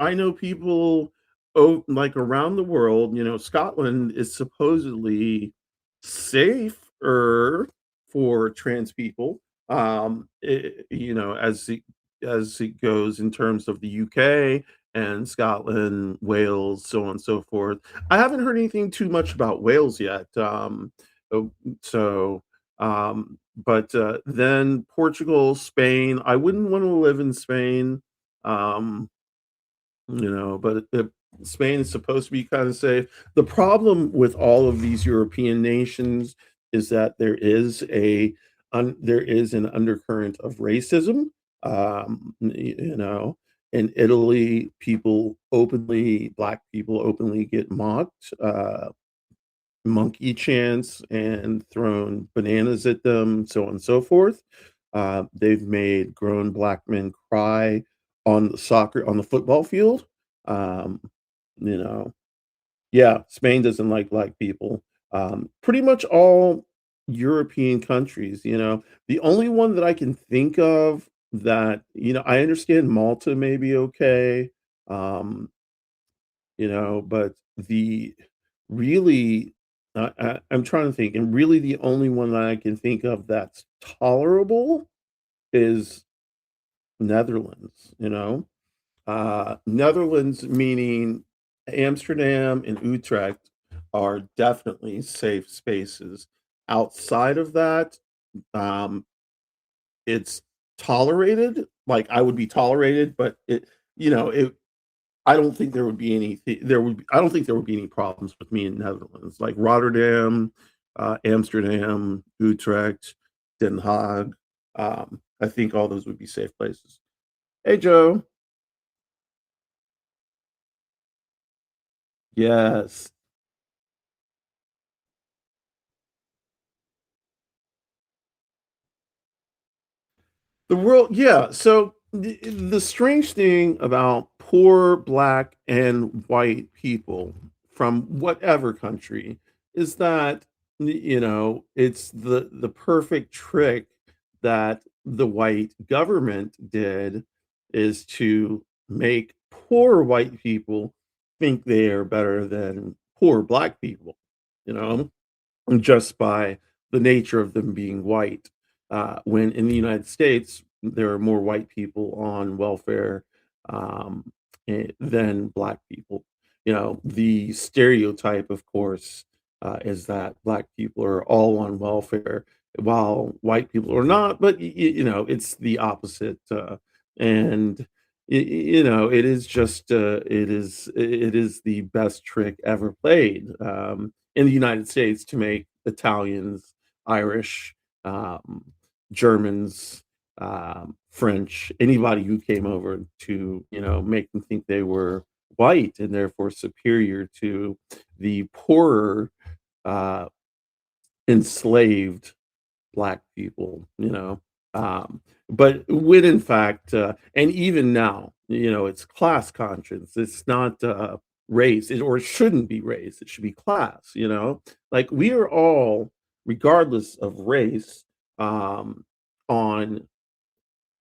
Speaker 1: I know people like around the world. Scotland is supposedly safer for trans people. As it goes in terms of the UK and Scotland, Wales, so on and so forth. I haven't heard anything too much about Wales yet. Oh, so, but then Portugal, Spain. I wouldn't want to live in Spain. Um, but Spain is supposed to be kind of safe. The problem with all of these European nations is that there is an undercurrent of racism. In Italy, black people openly get mocked, monkey chants, and thrown bananas at them, so on and so forth. They've made grown black men cry on the football field. Um, you know, yeah, Spain doesn't like black people. Pretty much all. European countries, you know. The only one that I can think of that, you know, I understand Malta may be okay, um, you know, but the really, I'm trying to think, and really the only one that I can think of that's tolerable is Netherlands, you know? Netherlands, meaning Amsterdam and Utrecht, are definitely safe spaces. Outside of that, um, it's tolerated. Like I would be tolerated, but you know, it. I don't think there would be anything. I don't think there would be any problems with me in Netherlands, like Rotterdam, Amsterdam, Utrecht, Den Haag. I think all those would be safe places. Hey, Joe. Yes. The world, yeah. So the strange thing about poor black and white people from whatever country is that you know it's the perfect trick that the white government did is to make poor white people think they are better than poor black people, you know, just by the nature of them being white. When in the United States, there are more white people on welfare um, than black people. You know, the stereotype, of course, is that black people are all on welfare while white people are not. But you know, it's the opposite, and you know, it is just it is the best trick ever played. In the United States to make Italians, Irish, um, Germans, French, anybody who came over to, you know, make them think they were white and therefore superior to the poorer, uh, enslaved black people, you know. But when in fact, and even now, you know, it's class conscience. It's not race, or it shouldn't be race. It should be class. You know, like we are all, regardless of race, um, on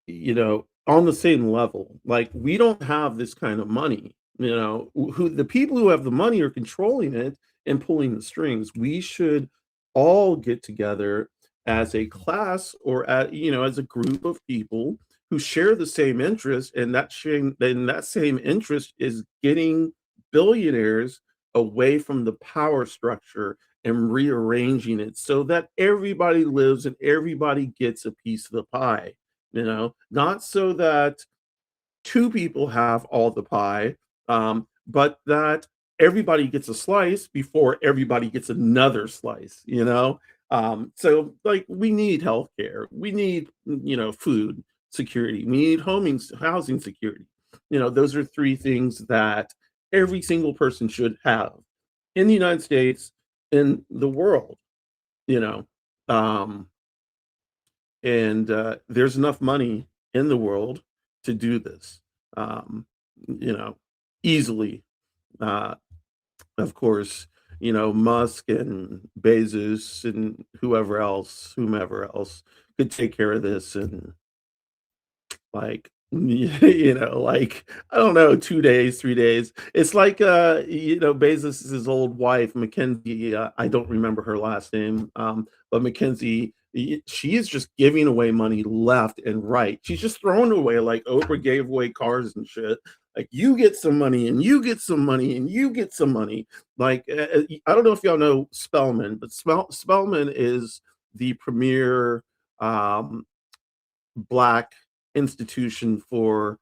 Speaker 1: you know, on the same level. Like we don't have this kind of money, you know, who the people who have the money are controlling it and pulling the strings. We should all get together as a class or you know, as a group of people who share the same interest, and that same interest is getting billionaires away from the power structure and rearranging it so that everybody lives and everybody gets a piece of the pie, you know, not so that two people have all the pie, but that everybody gets a slice before everybody gets another slice, you know. So like we need healthcare, we need you know food security, we need housing security. You know, those are three things that every single person should have in the United States, in the world, you know. Um, and there's enough money in the world to do this, um, you know, easily. Uh, of course, you know, Musk and Bezos and whomever else could take care of this and like, you know, like, I don't know, 2 days, 3 days. It's like, you know, Bezos's old wife, Mackenzie, I don't remember her last name, but Mackenzie, she is just giving away money left and right. She's just throwing it away like Oprah gave away cars and shit. Like, you get some money, and you get some money, and you get some money. Like, I don't know if y'all know Spellman, but Spellman is the premier, um black institution for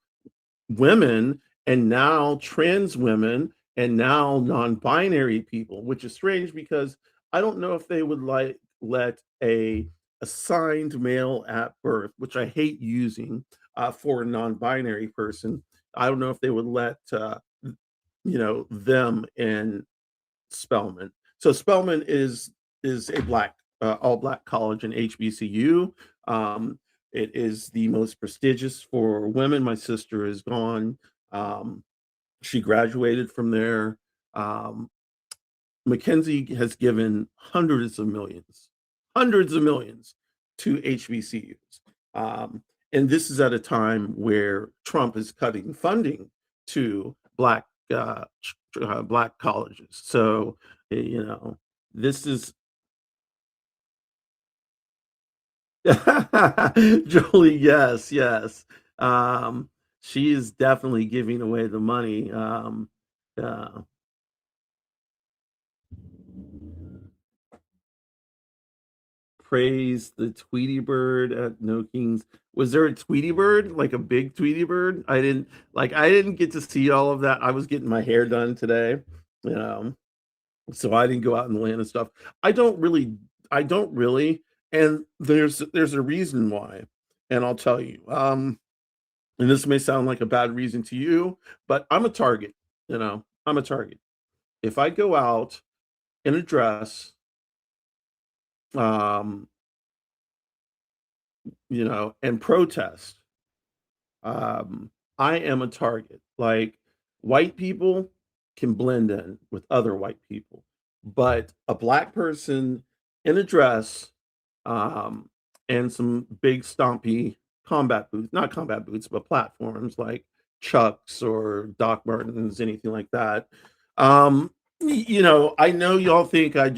Speaker 1: women, and now trans women, and now non-binary people, which is strange because I don't know if they would like let a assigned male at birth, which I hate using for a non-binary person. I don't know if they would let you know them in Spelman. So Spelman is a all black college in HBCU. Um, it is the most prestigious for women. My sister is gone. Um, she graduated from there. Um, Mackenzie has given hundreds of millions, hundreds of millions to HBCUs. Um, and this is at a time where Trump is cutting funding to black colleges. So, this is Jolie, yes, yes. Um, she is definitely giving away the money. Uh, Praise the Tweety Bird at No Kings. Was there a Tweety Bird, like a big Tweety Bird? I didn't get to see all of that. I was getting my hair done today, you know, so I didn't go out and land and stuff. I don't really, I don't really, and there's a reason why, and I'll tell you. And this may sound like a bad reason to you, but I'm a target. I'm a target. If I go out in a dress, um, and protest, I am a target. Like, white people can blend in with other white people, but a black person in a dress, um, and some big stompy combat boots, not combat boots, but platforms like Chucks or Doc Martens, anything like that. Um, I know y'all think I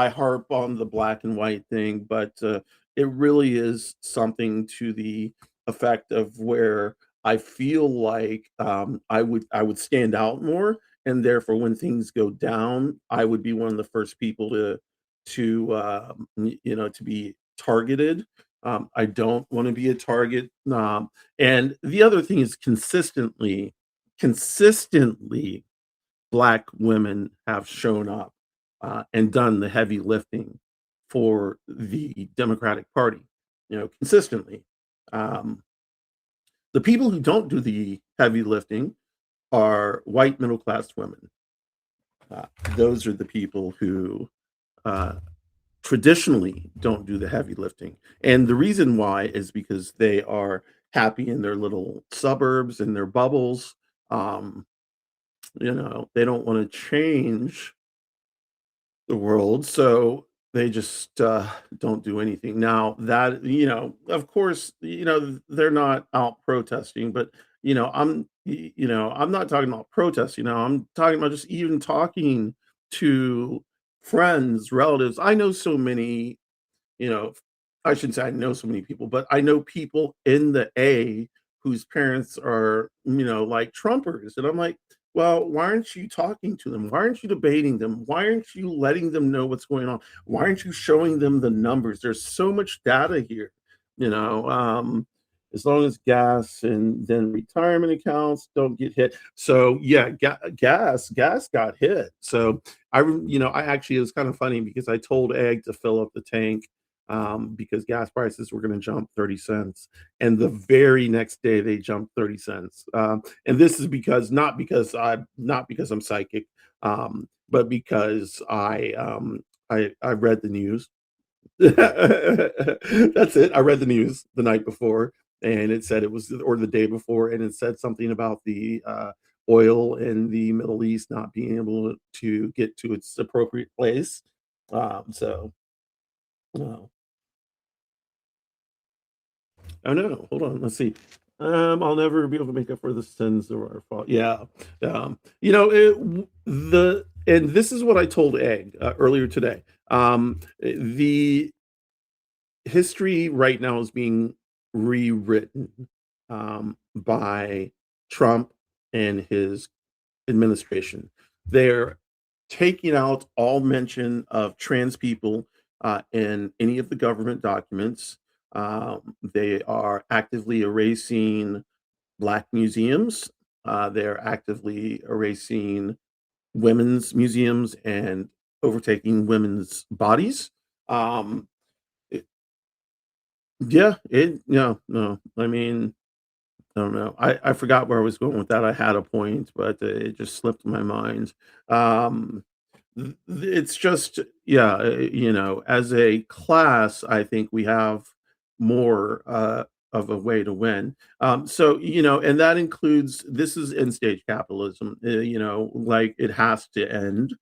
Speaker 1: harp on the black and white thing, but it really is something to the effect of where I feel like I would stand out more, and therefore when things go down, I would be one of the first people to be targeted. I don't want to be a target. And the other thing is consistently, black women have shown up and done the heavy lifting for the Democratic Party, consistently. Um, the people who don't do the heavy lifting are white middle class women. Uh, those are the people who uh, traditionally don't do the heavy lifting. And the reason why is because they are happy in their little suburbs and their bubbles. Um, they don't want to change the world, so they just don't do anything. Now that of course, they're not out protesting, but I'm not talking about protest. I'm talking about just even talking to friends, relatives. I know so many you know, I shouldn't say I know so many people, but I know people in the A whose parents are, like Trumpers. And I'm like, well, why aren't you talking to them? Why aren't you debating them? Why aren't you letting them know what's going on? Why aren't you showing them the numbers? There's so much data here, you know. As long as gas and then retirement accounts don't get hit. So yeah, gas got hit. So I actually, it was kind of funny because I told Egg to fill up the tank because gas prices were going to jump 30 cents. And the very next day they jumped 30 cents. And this is not because I'm psychic, but because I read the news. That's it. I read the news the night before, and it said it was, or the day before, and it said something about the oil in the Middle East not being able to get to its appropriate place. So, uh, oh no, hold on. Let's see. I'll never be able to make up for the sins of our fault. Yeah. And this is what I told Egg earlier today. The history right now is being rewritten by Trump and his administration. They're taking out all mention of trans people in any of the government documents. They are actively erasing Black museums. They're actively erasing women's museums and overtaking women's bodies. Um, it- yeah, no, no. I mean, I don't know. I forgot where I was going with that. I had a point, but it just slipped my mind. Um, it's just, yeah, as a class, I think we have more of a way to win. So, and that includes, this is end stage capitalism. Like, it has to end.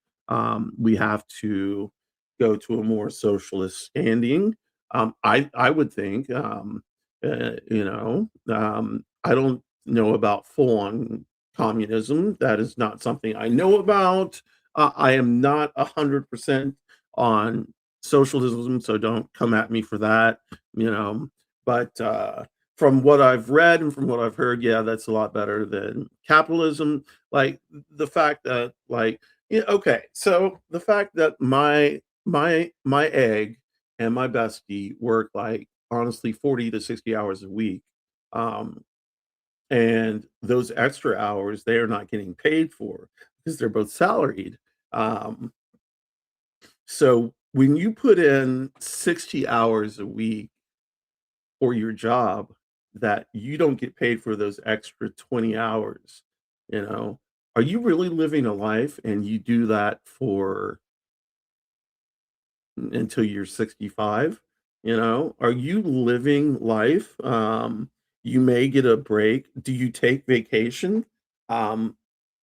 Speaker 1: We have to go to a more socialist standing. I would think, I don't know about full on communism. That is not something I know about. I am not 100% on socialism, so don't come at me for that. You know, but from what I've read and from what I've heard, yeah, that's a lot better than capitalism. Like the fact that, like, yeah, okay, so the fact that my egg and my bestie work like honestly 40 to 60 hours a week. Um, and those extra hours they are not getting paid for because they're both salaried. Um, so when you put in 60 hours a week for your job that you don't get paid for those extra 20 hours, you know, are you really living a life and you do that for until you're 65, you know? Are you living life? You may get a break. Do you take vacation? Um,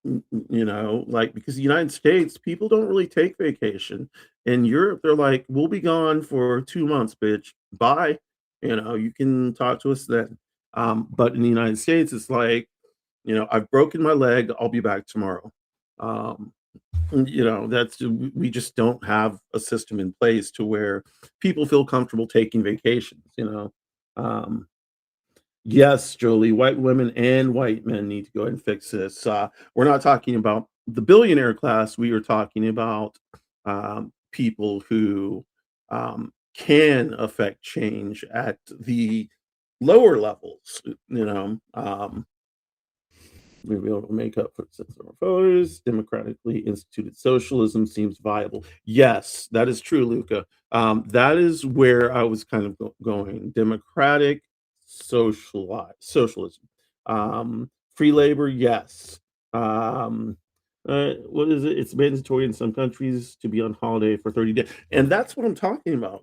Speaker 1: like because the United States, people don't really take vacation. In Europe, they're like, "We'll be gone for 2 months, bitch. Bye." You can talk to us then. But in the United States, it's like, "I've broken my leg. I'll be back tomorrow." Um, that's we just don't have a system in place to where people feel comfortable taking vacations, Um, yes, Jolie, white women and white men need to go ahead and fix this. We're not talking about the billionaire class. We are talking about people who can affect change at the lower levels, we'll be able to make up for sensitive voters. Democratically instituted socialism seems viable. Yes, that is true, Luca. That is where I was kind of going. Democratic socialism. Free labor, yes. Um, what is it? It's mandatory in some countries to be on holiday for 30 days. And that's what I'm talking about,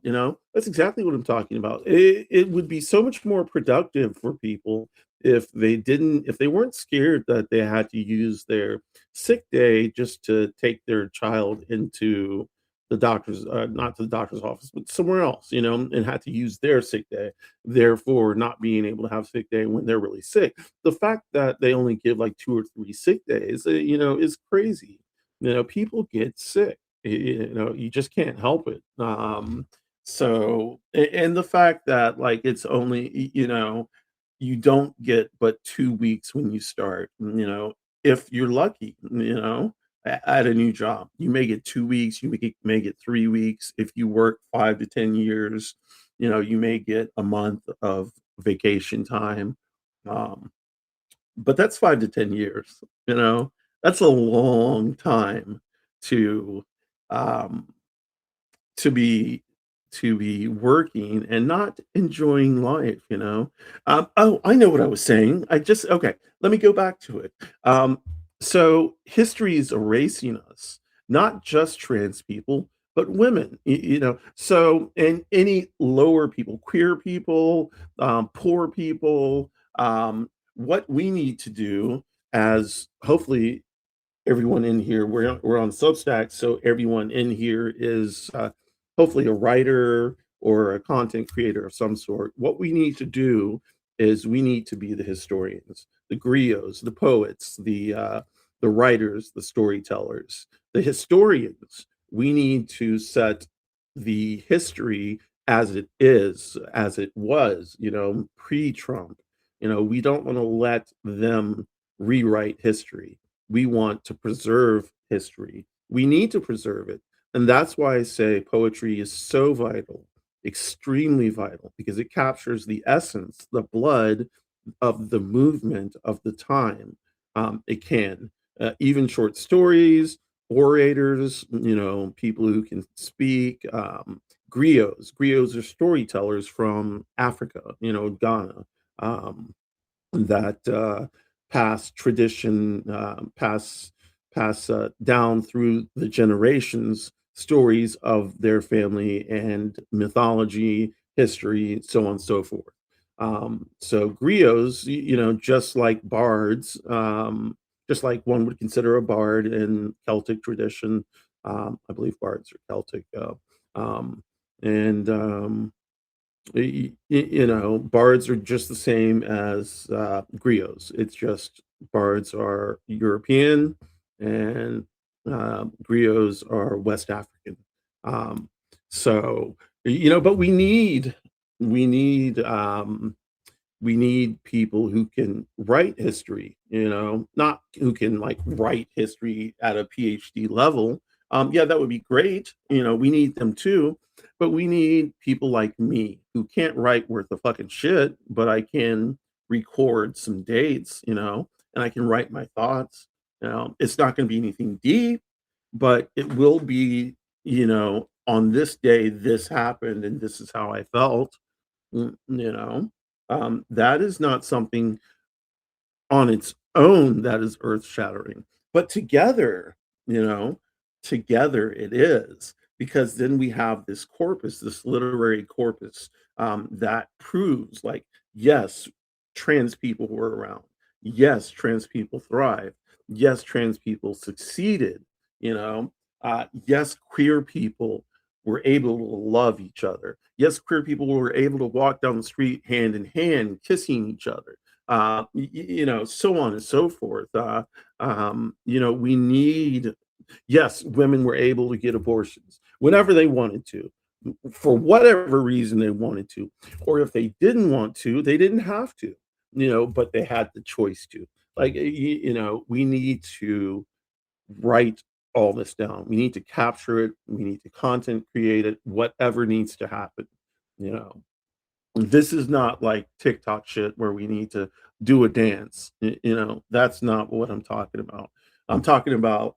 Speaker 1: That's exactly what I'm talking about. It would be so much more productive for people if they weren't scared that they had to use their sick day just to take their child into the doctor's not to the doctor's office, but somewhere else, and had to use their sick day, therefore not being able to have sick day when they're really sick. The fact that they only give like 2 or 3 sick days, is crazy. People get sick. You just can't help it. And the fact that like it's only, you don't get but 2 weeks when you start, if you're lucky, at a new job. You may get 2 weeks, may get 3 weeks. If you work 5 to 10 years, you may get a month of vacation time. Um, but that's 5 to 10 years, you know? That's a long time to, um to be working and not enjoying life. Oh, I know what I was saying. Okay, let me go back to it. So history is erasing us, not just trans people, but women, so and any lower people, queer people, poor people, what we need to do as hopefully everyone in here. We're on Substack, so everyone in here is hopefully a writer or a content creator of some sort. What we need to do is we need to be the historians, the griots, the poets, the writers, the storytellers, the historians. We need to set the history as it is, as it was, pre-Trump. We don't want to let them rewrite history. We want to preserve history. We need to preserve it. And that's why I say poetry is so vital, extremely vital, because it captures the essence, the blood of the movement of the time. It can. Even short stories, orators, people who can speak, griots. Griots are storytellers from Africa, Ghana. Um, that pass tradition, pass down through the generations stories of their family and mythology, history, so on and so forth. So griots, just like bards, just like one would consider a bard in Celtic tradition. I believe bards are Celtic. Um, and bards are just the same as griots. It's just bards are European and griots are West African. Um, so but we need we need people who can write history, not who can like write history at a PhD level. Yeah, that would be great. We need them too, but we need people like me who can't write worth a fucking shit, but I can record some dates, and I can write my thoughts. It's not going to be anything deep, but it will be, on this day, this happened, and this is how I felt. That is not something on its own that is earth shattering, but you know, together it is, because then we have this corpus, this literary corpus, that proves like, yes, trans people were around. Yes, trans people thrive. Yes, trans people succeeded. Yes, queer people were able to love each other. Yes, queer people were able to walk down the street hand in hand, kissing each other, so on and so forth. We need, yes, women were able to get abortions whenever they wanted to, for whatever reason they wanted to, or if they didn't want to, they didn't have to, but they had the choice to. Like, we need to write all this down. We need to capture it. We need to content create it, whatever needs to happen, you know. This is not like TikTok shit where we need to do a dance. That's not what I'm talking about. I'm talking about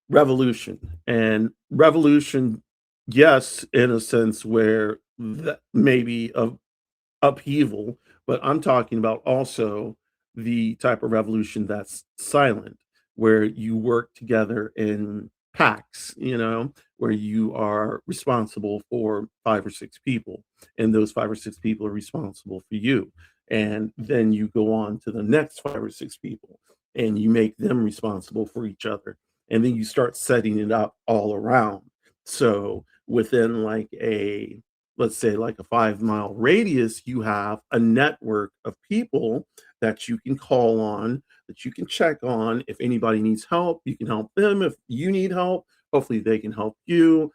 Speaker 1: revolution, and revolution, yes, in a sense where that maybe of upheaval, but I'm talking about also the type of revolution that's silent, where you work together in packs, where you are responsible for 5 or 6 people, and those 5 or 6 people are responsible for you. And then you go on to the next 5 or 6 people and you make them responsible for each other. And then you start setting it up all around. So within like let's say like a 5 mile radius, you have a network of people that you can call on, that you can check on. If anybody needs help, you can help them. If you need help, hopefully they can help you.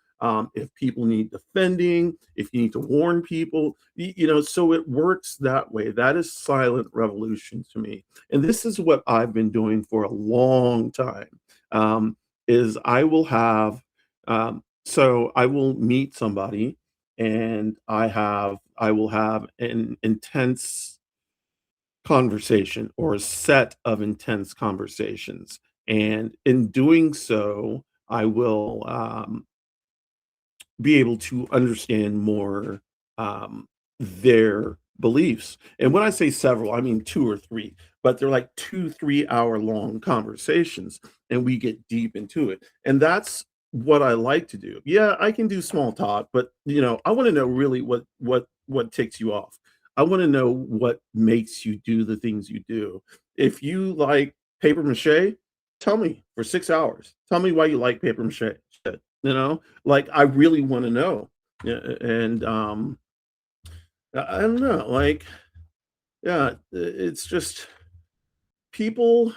Speaker 1: If people need defending, if you need to warn people, so it works that way. That is silent revolution to me. And this is what I've been doing for a long time. Is I will have, so I will meet somebody, and I will have an intense conversation, or a set of intense conversations. And in doing so, I will be able to understand more their beliefs. And when I say several, I mean 2 or 3, but they're like 2 3 hour long conversations, and we get deep into it. And that's what I like to do. Yeah, I can do small talk, but I want to know really what ticks you off. I want to know what makes you do the things you do. If you like paper mache, tell me for 6 hours. Tell me why you like paper mache. Like, I really want to know. Yeah, and I don't know, like, yeah, it's just people,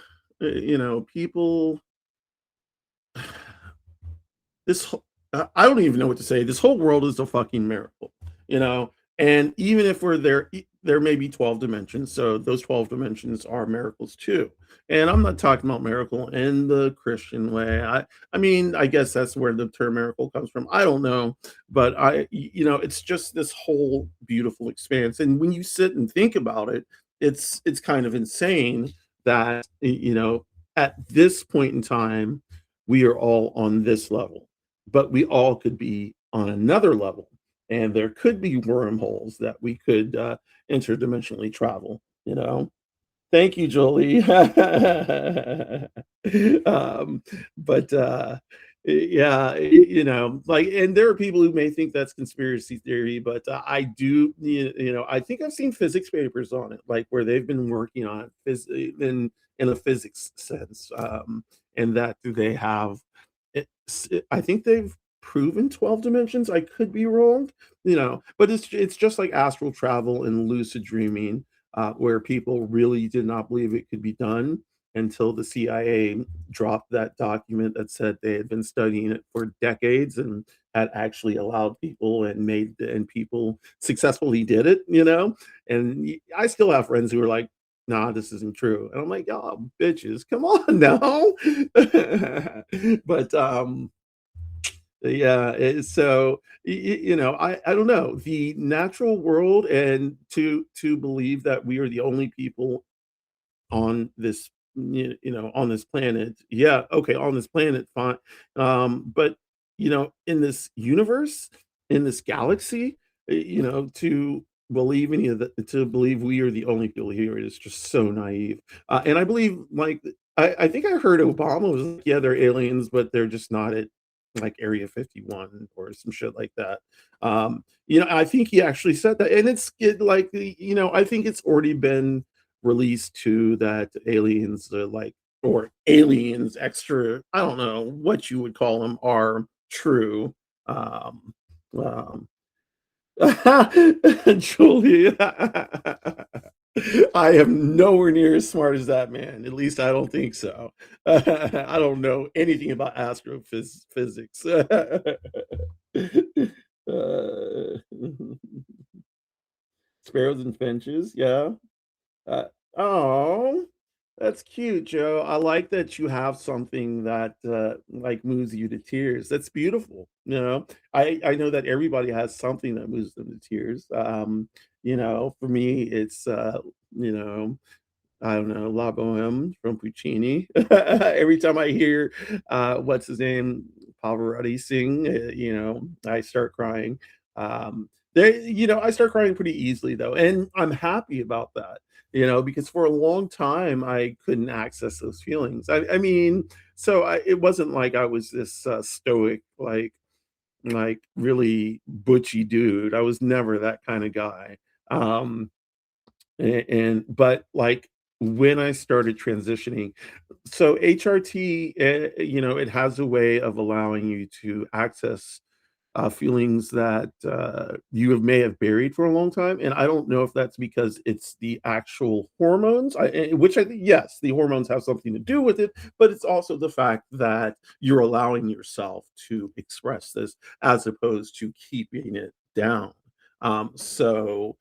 Speaker 1: people. I don't even know what to say. This whole world is a fucking miracle, you know. And even if we're there, there may be 12 dimensions. So those 12 dimensions are miracles too. And I'm not talking about miracle in the Christian way. I mean, I guess that's where the term miracle comes from. I don't know, but it's just this whole beautiful expanse. And when you sit and think about it, it's kind of insane that at this point in time, we are all on this level, but we all could be on another level, and there could be wormholes that we could interdimensionally travel. Thank you, Jolie. But yeah, like, and there are people who may think that's conspiracy theory, but I do, I think I've seen physics papers on it, like where they've been working on it in a physics sense, and that they have. I think they've proven 12 dimensions. I could be wrong, but it's just like astral travel and lucid dreaming, where people really did not believe it could be done until the CIA dropped that document that said they had been studying it for decades and had actually allowed people and people successfully did it, And I still have friends who are like, "Nah, this isn't true." And I'm like, "Oh, bitches, come on now." But yeah, so I don't know, the natural world, and to believe that we are the only people on this on this planet. Yeah, okay, on this planet, fine. But in this universe, in this galaxy, to believe any of that, to believe we are the only people here is just so naive. And I believe, like, I think I heard Obama was like, yeah, they're aliens, but they're just not at like Area 51 or some shit like that. I think he actually said that, and like, I think it's already been released too, that aliens are like, or aliens extra, I don't know what you would call them, are true. Um, um, Julie, I am nowhere near as smart as that man. At least I don't think so. I don't know anything about astrophysics. Sparrows and finches, yeah. Uh, oh, that's cute, Joe. I like that you have something that like moves you to tears. That's beautiful. I know that everybody has something that moves them to tears. For me, it's you know, I don't know, La Boheme from Puccini. Every time I hear, what's his name, Pavarotti sing, I start crying. I start crying pretty easily though, and I'm happy about that. Because for a long time I couldn't access those feelings. I mean, it wasn't like I was this stoic, like really butchy dude. I was never that kind of guy. Um, but like when I started transitioning, so HRT, it has a way of allowing you to access feelings that may have buried for a long time. And I don't know if that's because it's the actual hormones, which I think, yes, the hormones have something to do with it, but it's also the fact that you're allowing yourself to express this as opposed to keeping it down. Having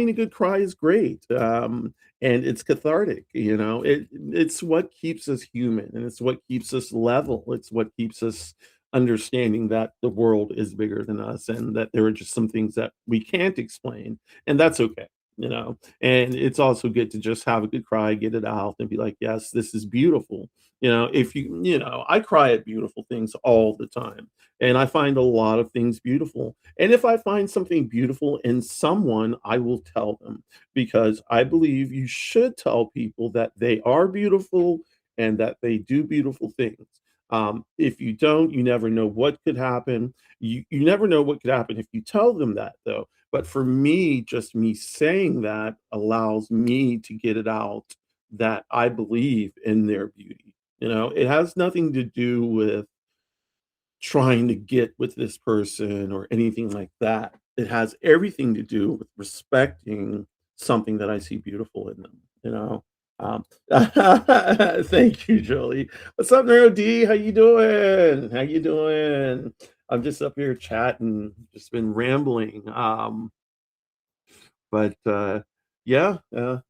Speaker 1: a good cry is great. And it's cathartic, it's what keeps us human, and it's what keeps us level. It's what keeps us understanding that the world is bigger than us and that there are just some things that we can't explain, and that's okay. And it's also good to just have a good cry, get it out, and be like, yes, this is beautiful. If I cry at beautiful things all the time, and I find a lot of things beautiful. And if I find something beautiful in someone, I will tell them, because I believe you should tell people that they are beautiful and that they do beautiful things. If you don't, you never know what could happen. You never know what could happen if you tell them that, though. But for me, just me saying that allows me to get it out that I believe in their beauty. It has nothing to do with trying to get with this person or anything like that. It has everything to do with respecting something that I see beautiful in them, you know? Um, thank you, Jolie. What's up, Neuro D? How you doing? How you doing? I'm just up here chatting, just been rambling. But yeah,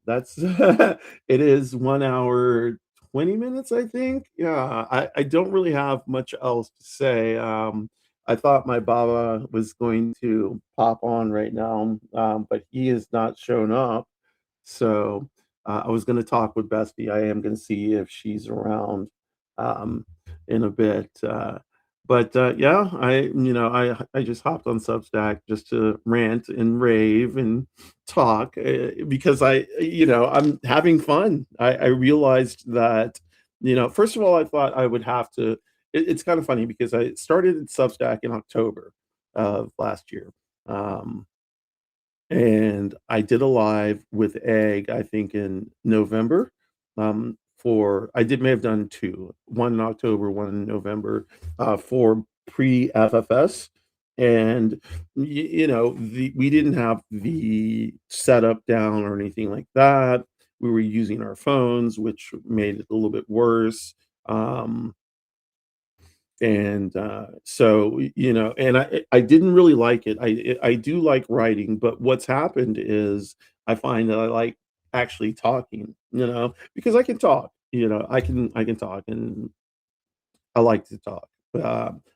Speaker 1: that's it is 1 hour 20 minutes, I think. Yeah, I don't really have much else to say. I thought my Baba was going to pop on right now, but he has not shown up. So I was going to talk with Bestie. I am going to see if she's around um, in a bit. But yeah, I just hopped on Substack just to rant and rave and talk, because I'm having fun. I realized that, first of all, I thought I would have to. It's kind of funny because I started Substack in October of last year. Um, and I did a live with Egg, I think in November. For I did may have done two, one in October, one in November, for pre-FFS, and we didn't have the setup down or anything like that. We were using our phones, which made it a little bit worse. Um, and so and I didn't really like it. I do like writing, but what's happened is I find that I like actually talking, because I can talk, I can talk, and I like to talk.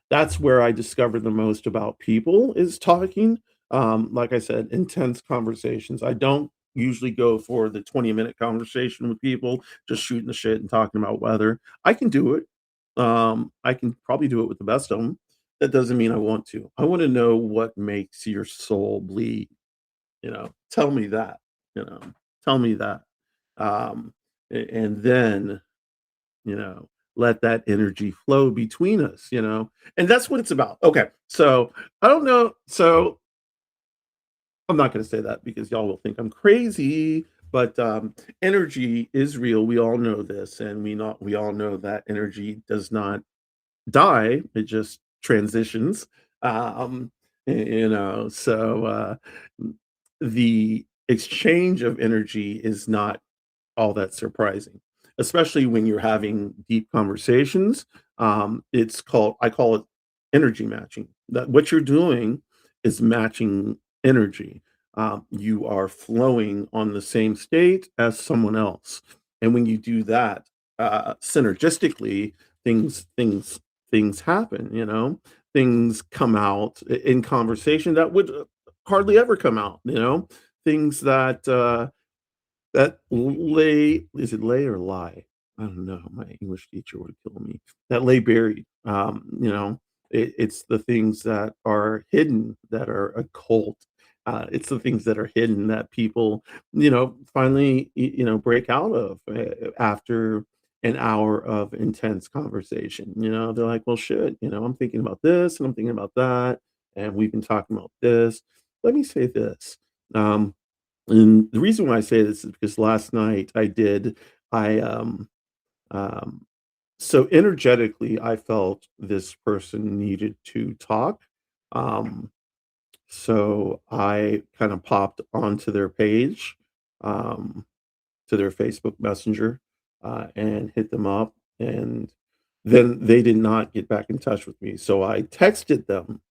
Speaker 1: That's where I discover the most about people is talking. Like I said, intense conversations. I don't usually go for the 20-minute conversation with people, just shooting the shit and talking about weather. I can do it. I can probably do it with the best of them. That doesn't mean I want to. I want to know what makes your soul bleed. Tell me that. You know, tell me that. And then you know, let that energy flow between us, and that's what it's about. Okay, so I don't know. So I'm not going to say that because y'all will think I'm crazy. But energy is real. We all know this, and we all know that energy does not die. It just transitions. Um, so the exchange of energy is not all that surprising, especially when you're having deep conversations. I call it energy matching. That what you're doing is matching energy. You are flowing on the same state as someone else, and when you do that synergistically, things happen. Things come out in conversation that would hardly ever come out. Things that lay is it lay or lie? I don't know, my English teacher would kill me. That lay buried, it's the things that are hidden, that are occult. It's the things that are hidden that people, finally, break out of, after an hour of intense conversation. They're like, "Well, shit, I'm thinking about this, and I'm thinking about that, and we've been talking about this. Let me say this." Um and the reason why I say this is because last night I, um so energetically, I felt this person needed to talk. Um, so I kind of popped onto their page, um, to their Facebook Messenger, and hit them up, and then they did not get back in touch with me. So I texted them,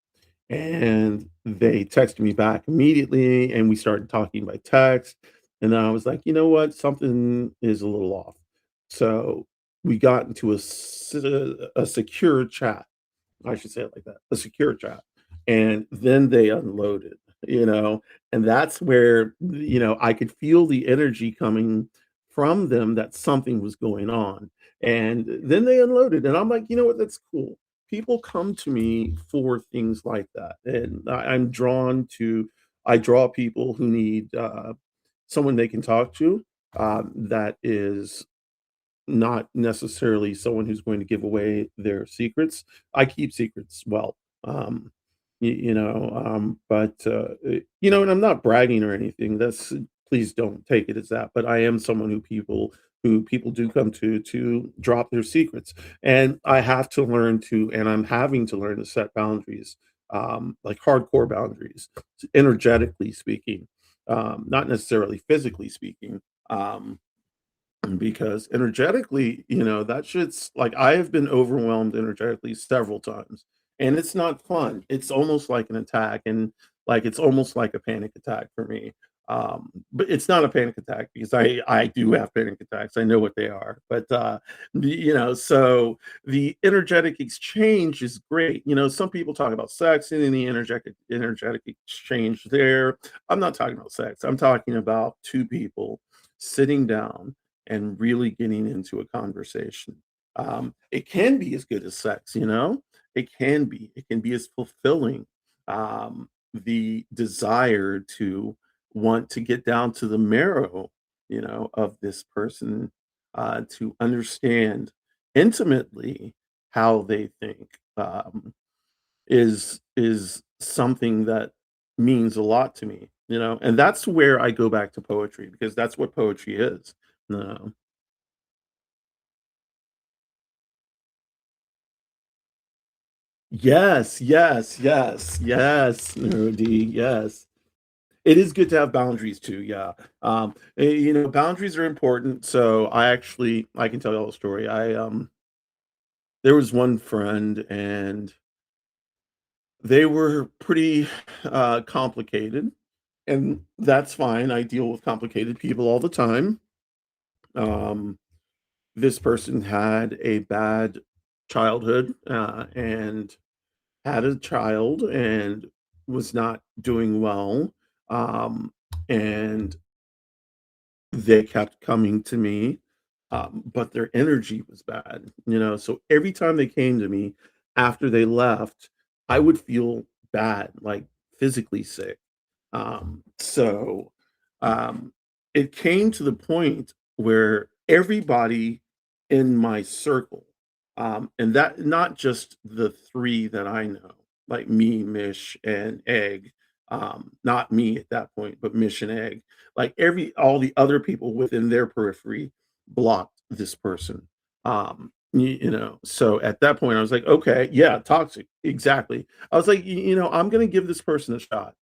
Speaker 1: and they texted me back immediately, and we started talking by text, and then I was like, "You know what? Something is a little off." So, we got into a secure chat. I should say it like that, a secure chat. And then they unloaded, you know, and that's where, I could feel the energy coming from them that something was going on. And then they unloaded, and I'm like, you know what? That's cool. People come to me for things like that. And I draw people who need someone they can talk to, that is not necessarily someone who's going to give away their secrets. I keep secrets well, but and I'm not bragging or anything. That's Please don't take it as that. But I am someone who people do come to drop their secrets, and I have to learn to, and I'm having to learn to set boundaries, like hardcore boundaries, energetically speaking, not necessarily physically speaking. Because energetically, that shit's like I have been overwhelmed energetically several times, and it's not fun. It's almost like an attack, and like it's almost like a panic attack for me. But it's not a panic attack because I do have panic attacks. I know what they are, but so the energetic exchange is great. Some people talk about sex and the energetic exchange there. I'm not talking about sex. I'm talking about two people sitting down and really getting into a conversation. It can be as good as sex, It can be. It can be as fulfilling. The desire to want to get down to the marrow, of this person, to understand intimately how they think, is something that means a lot to me, and that's where I go back to poetry because that's what poetry is. No. Yes, yes, yes, yes, Rudy, yes. It is good to have boundaries too, yeah. Boundaries are important. So I can tell you a story. There was one friend, and they were pretty complicated, and that's fine. I deal with complicated people all the time. Um, this person had a bad childhood, and had a child and was not doing well. Um, and they kept coming to me, but their energy was bad, so every time they came to me after they left, I would feel bad, like physically sick. So um, it came to the point where everybody in my circle, and that not just the three that I know, like me, Mish, and Egg, not me at that point, but Mish and Egg, like all the other people within their periphery blocked this person. So at that point I was like, okay, yeah, toxic, exactly. I was like, I'm going to give this person a shot,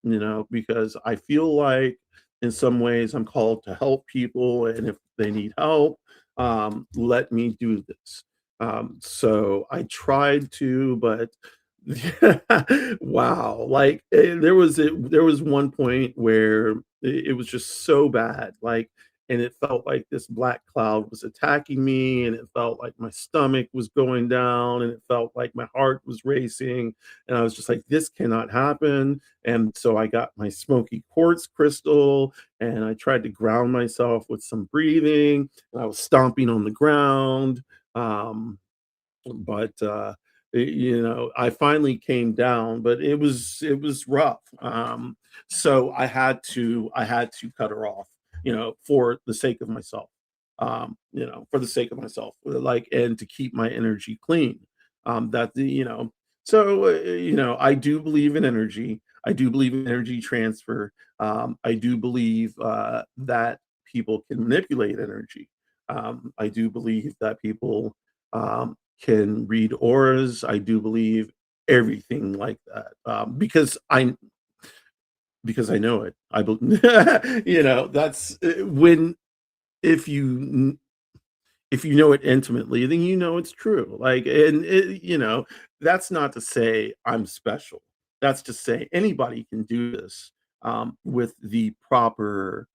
Speaker 1: because I feel like in some ways I'm called to help people. And if they need help, let me do this. So I tried to, but wow, like there was one point where it was just so bad, like, and it felt like this black cloud was attacking me, and it felt like my stomach was going down, and it felt like my heart was racing, and I was just like, this cannot happen. And so I got my smoky quartz crystal, and I tried to ground myself with some breathing, and I was stomping on the ground. Um but I finally came down, but it was rough. So I had to cut her off, for the sake of myself. For the sake of myself, like, and to keep my energy clean. That the so I do believe in energy. I do believe in energy transfer. I do believe that people can manipulate energy. I do believe that people can read auras. I do believe everything like that, because I know it. That's when if you if you know it intimately, then it's true. Like, and that's not to say I'm special. That's to say anybody can do this, with the proper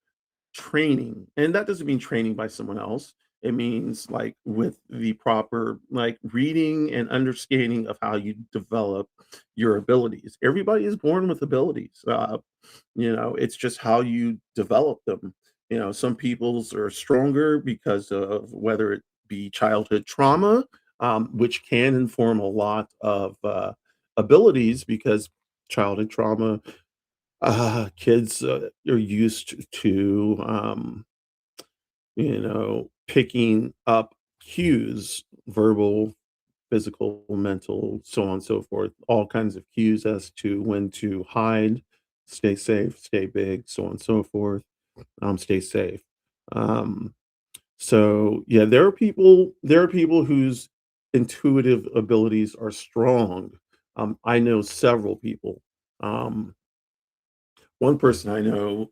Speaker 1: training. And that doesn't mean training by someone else. It means, like, with the proper, like, reading and understanding of how you develop your abilities. Everybody is born with abilities. It's just how you develop them. Some people's are stronger because of whether it be childhood trauma, which can inform a lot of abilities, because childhood trauma, kids are used to, picking up cues, verbal, physical, mental, so on and so forth, all kinds of cues as to when to hide, stay safe, stay big, so on and so forth, stay safe. Um, so yeah, there are people whose intuitive abilities are strong. I know several people. Um, One person I know,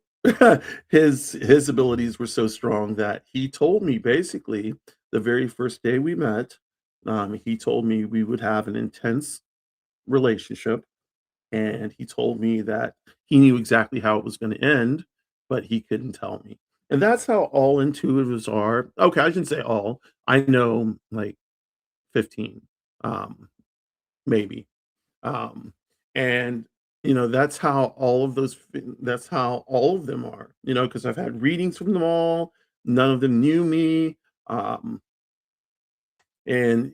Speaker 1: his abilities were so strong that he told me, basically, the very first day we met, he told me we would have an intense relationship, and he told me that he knew exactly how it was gonna end, but he couldn't tell me. And that's how all intuitives are. Okay, I shouldn't say all. I know, like, 15, maybe. Um, and that's how all of them are, because I've had readings from them all. None of them knew me. Um, and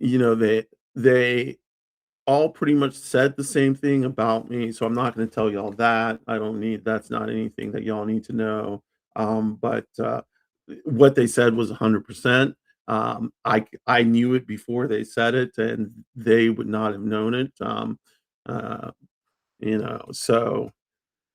Speaker 1: they all pretty much said the same thing about me. So I'm not going to tell y'all that. I don't need That's not anything that y'all need to know. But what they said was 100%. I knew it before they said it, and they would not have known it. Uh, so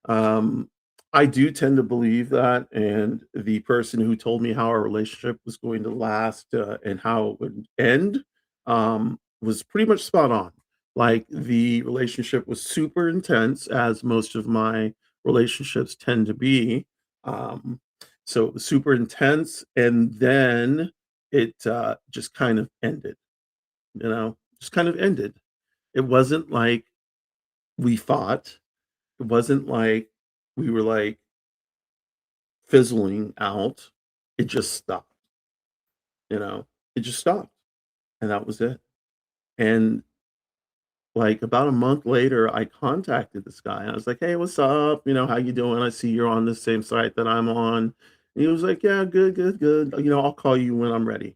Speaker 1: um, I do tend to believe that, and the person who told me how our relationship was going to last, and how it would end, was pretty much spot on. Like, the relationship was super intense, as most of my relationships tend to be. Um, so it was super intense, and then it just kind of ended, just kind of ended. It wasn't like we fought. It wasn't like we were like fizzling out. It just stopped, you know, it just stopped. And that was it. And like about a month later, I contacted this guy and I was like, "Hey, what's up? How you doing? I see you're on the same site that I'm on." And he was like, "Yeah, good, good, good. I'll call you when I'm ready."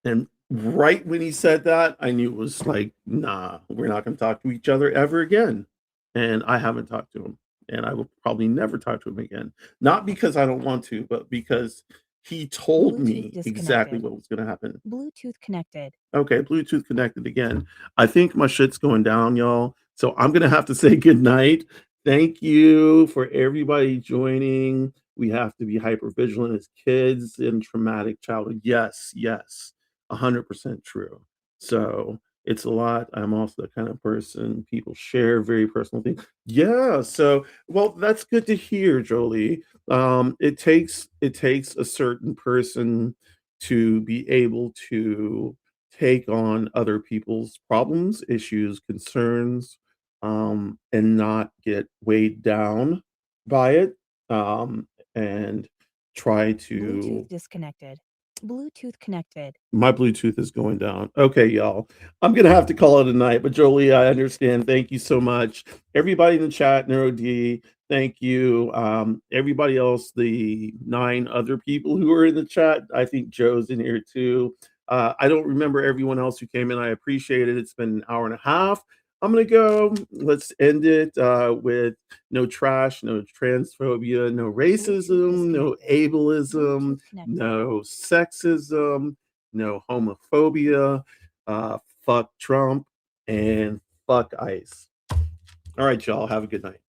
Speaker 1: And right when he said that, I knew it was like, nah, we're not going to talk to each other ever again. And I haven't talked to him. And I will probably never talk to him again. Not because I don't want to, but because he told
Speaker 2: Bluetooth
Speaker 1: me exactly
Speaker 2: disconnected.
Speaker 1: what was going to happen.
Speaker 2: Bluetooth connected.
Speaker 1: Okay, Bluetooth connected again. I think my shit's going down, y'all. So I'm gonna have to say good night. Thank you for everybody joining. We have to be hyper vigilant as kids in traumatic childhood. Yes, yes, 100% true. So it's a lot. I'm also the kind of person people share very personal things. Yeah. So well, that's good to hear, Jolie. It takes a certain person to be able to take on other people's problems, issues, concerns, and not get weighed down by it, and try
Speaker 2: Bluetooth
Speaker 1: to.
Speaker 2: disconnected. Bluetooth connected.
Speaker 1: My Bluetooth is going down. Okay, y'all. I'm gonna have to call it a night, but Jolie, I understand. Thank you so much. Everybody in the chat, NeuroD, thank you. Everybody else, the 9 other people who are in the chat, I think Joe's in here too. I don't remember everyone else who came in. I appreciate it. It's been an hour and a half. I'm gonna go. Let's end it with no trash, no transphobia, no racism, no ableism, no sexism, no homophobia, fuck Trump, and fuck ICE. All right, y'all. Have a good night.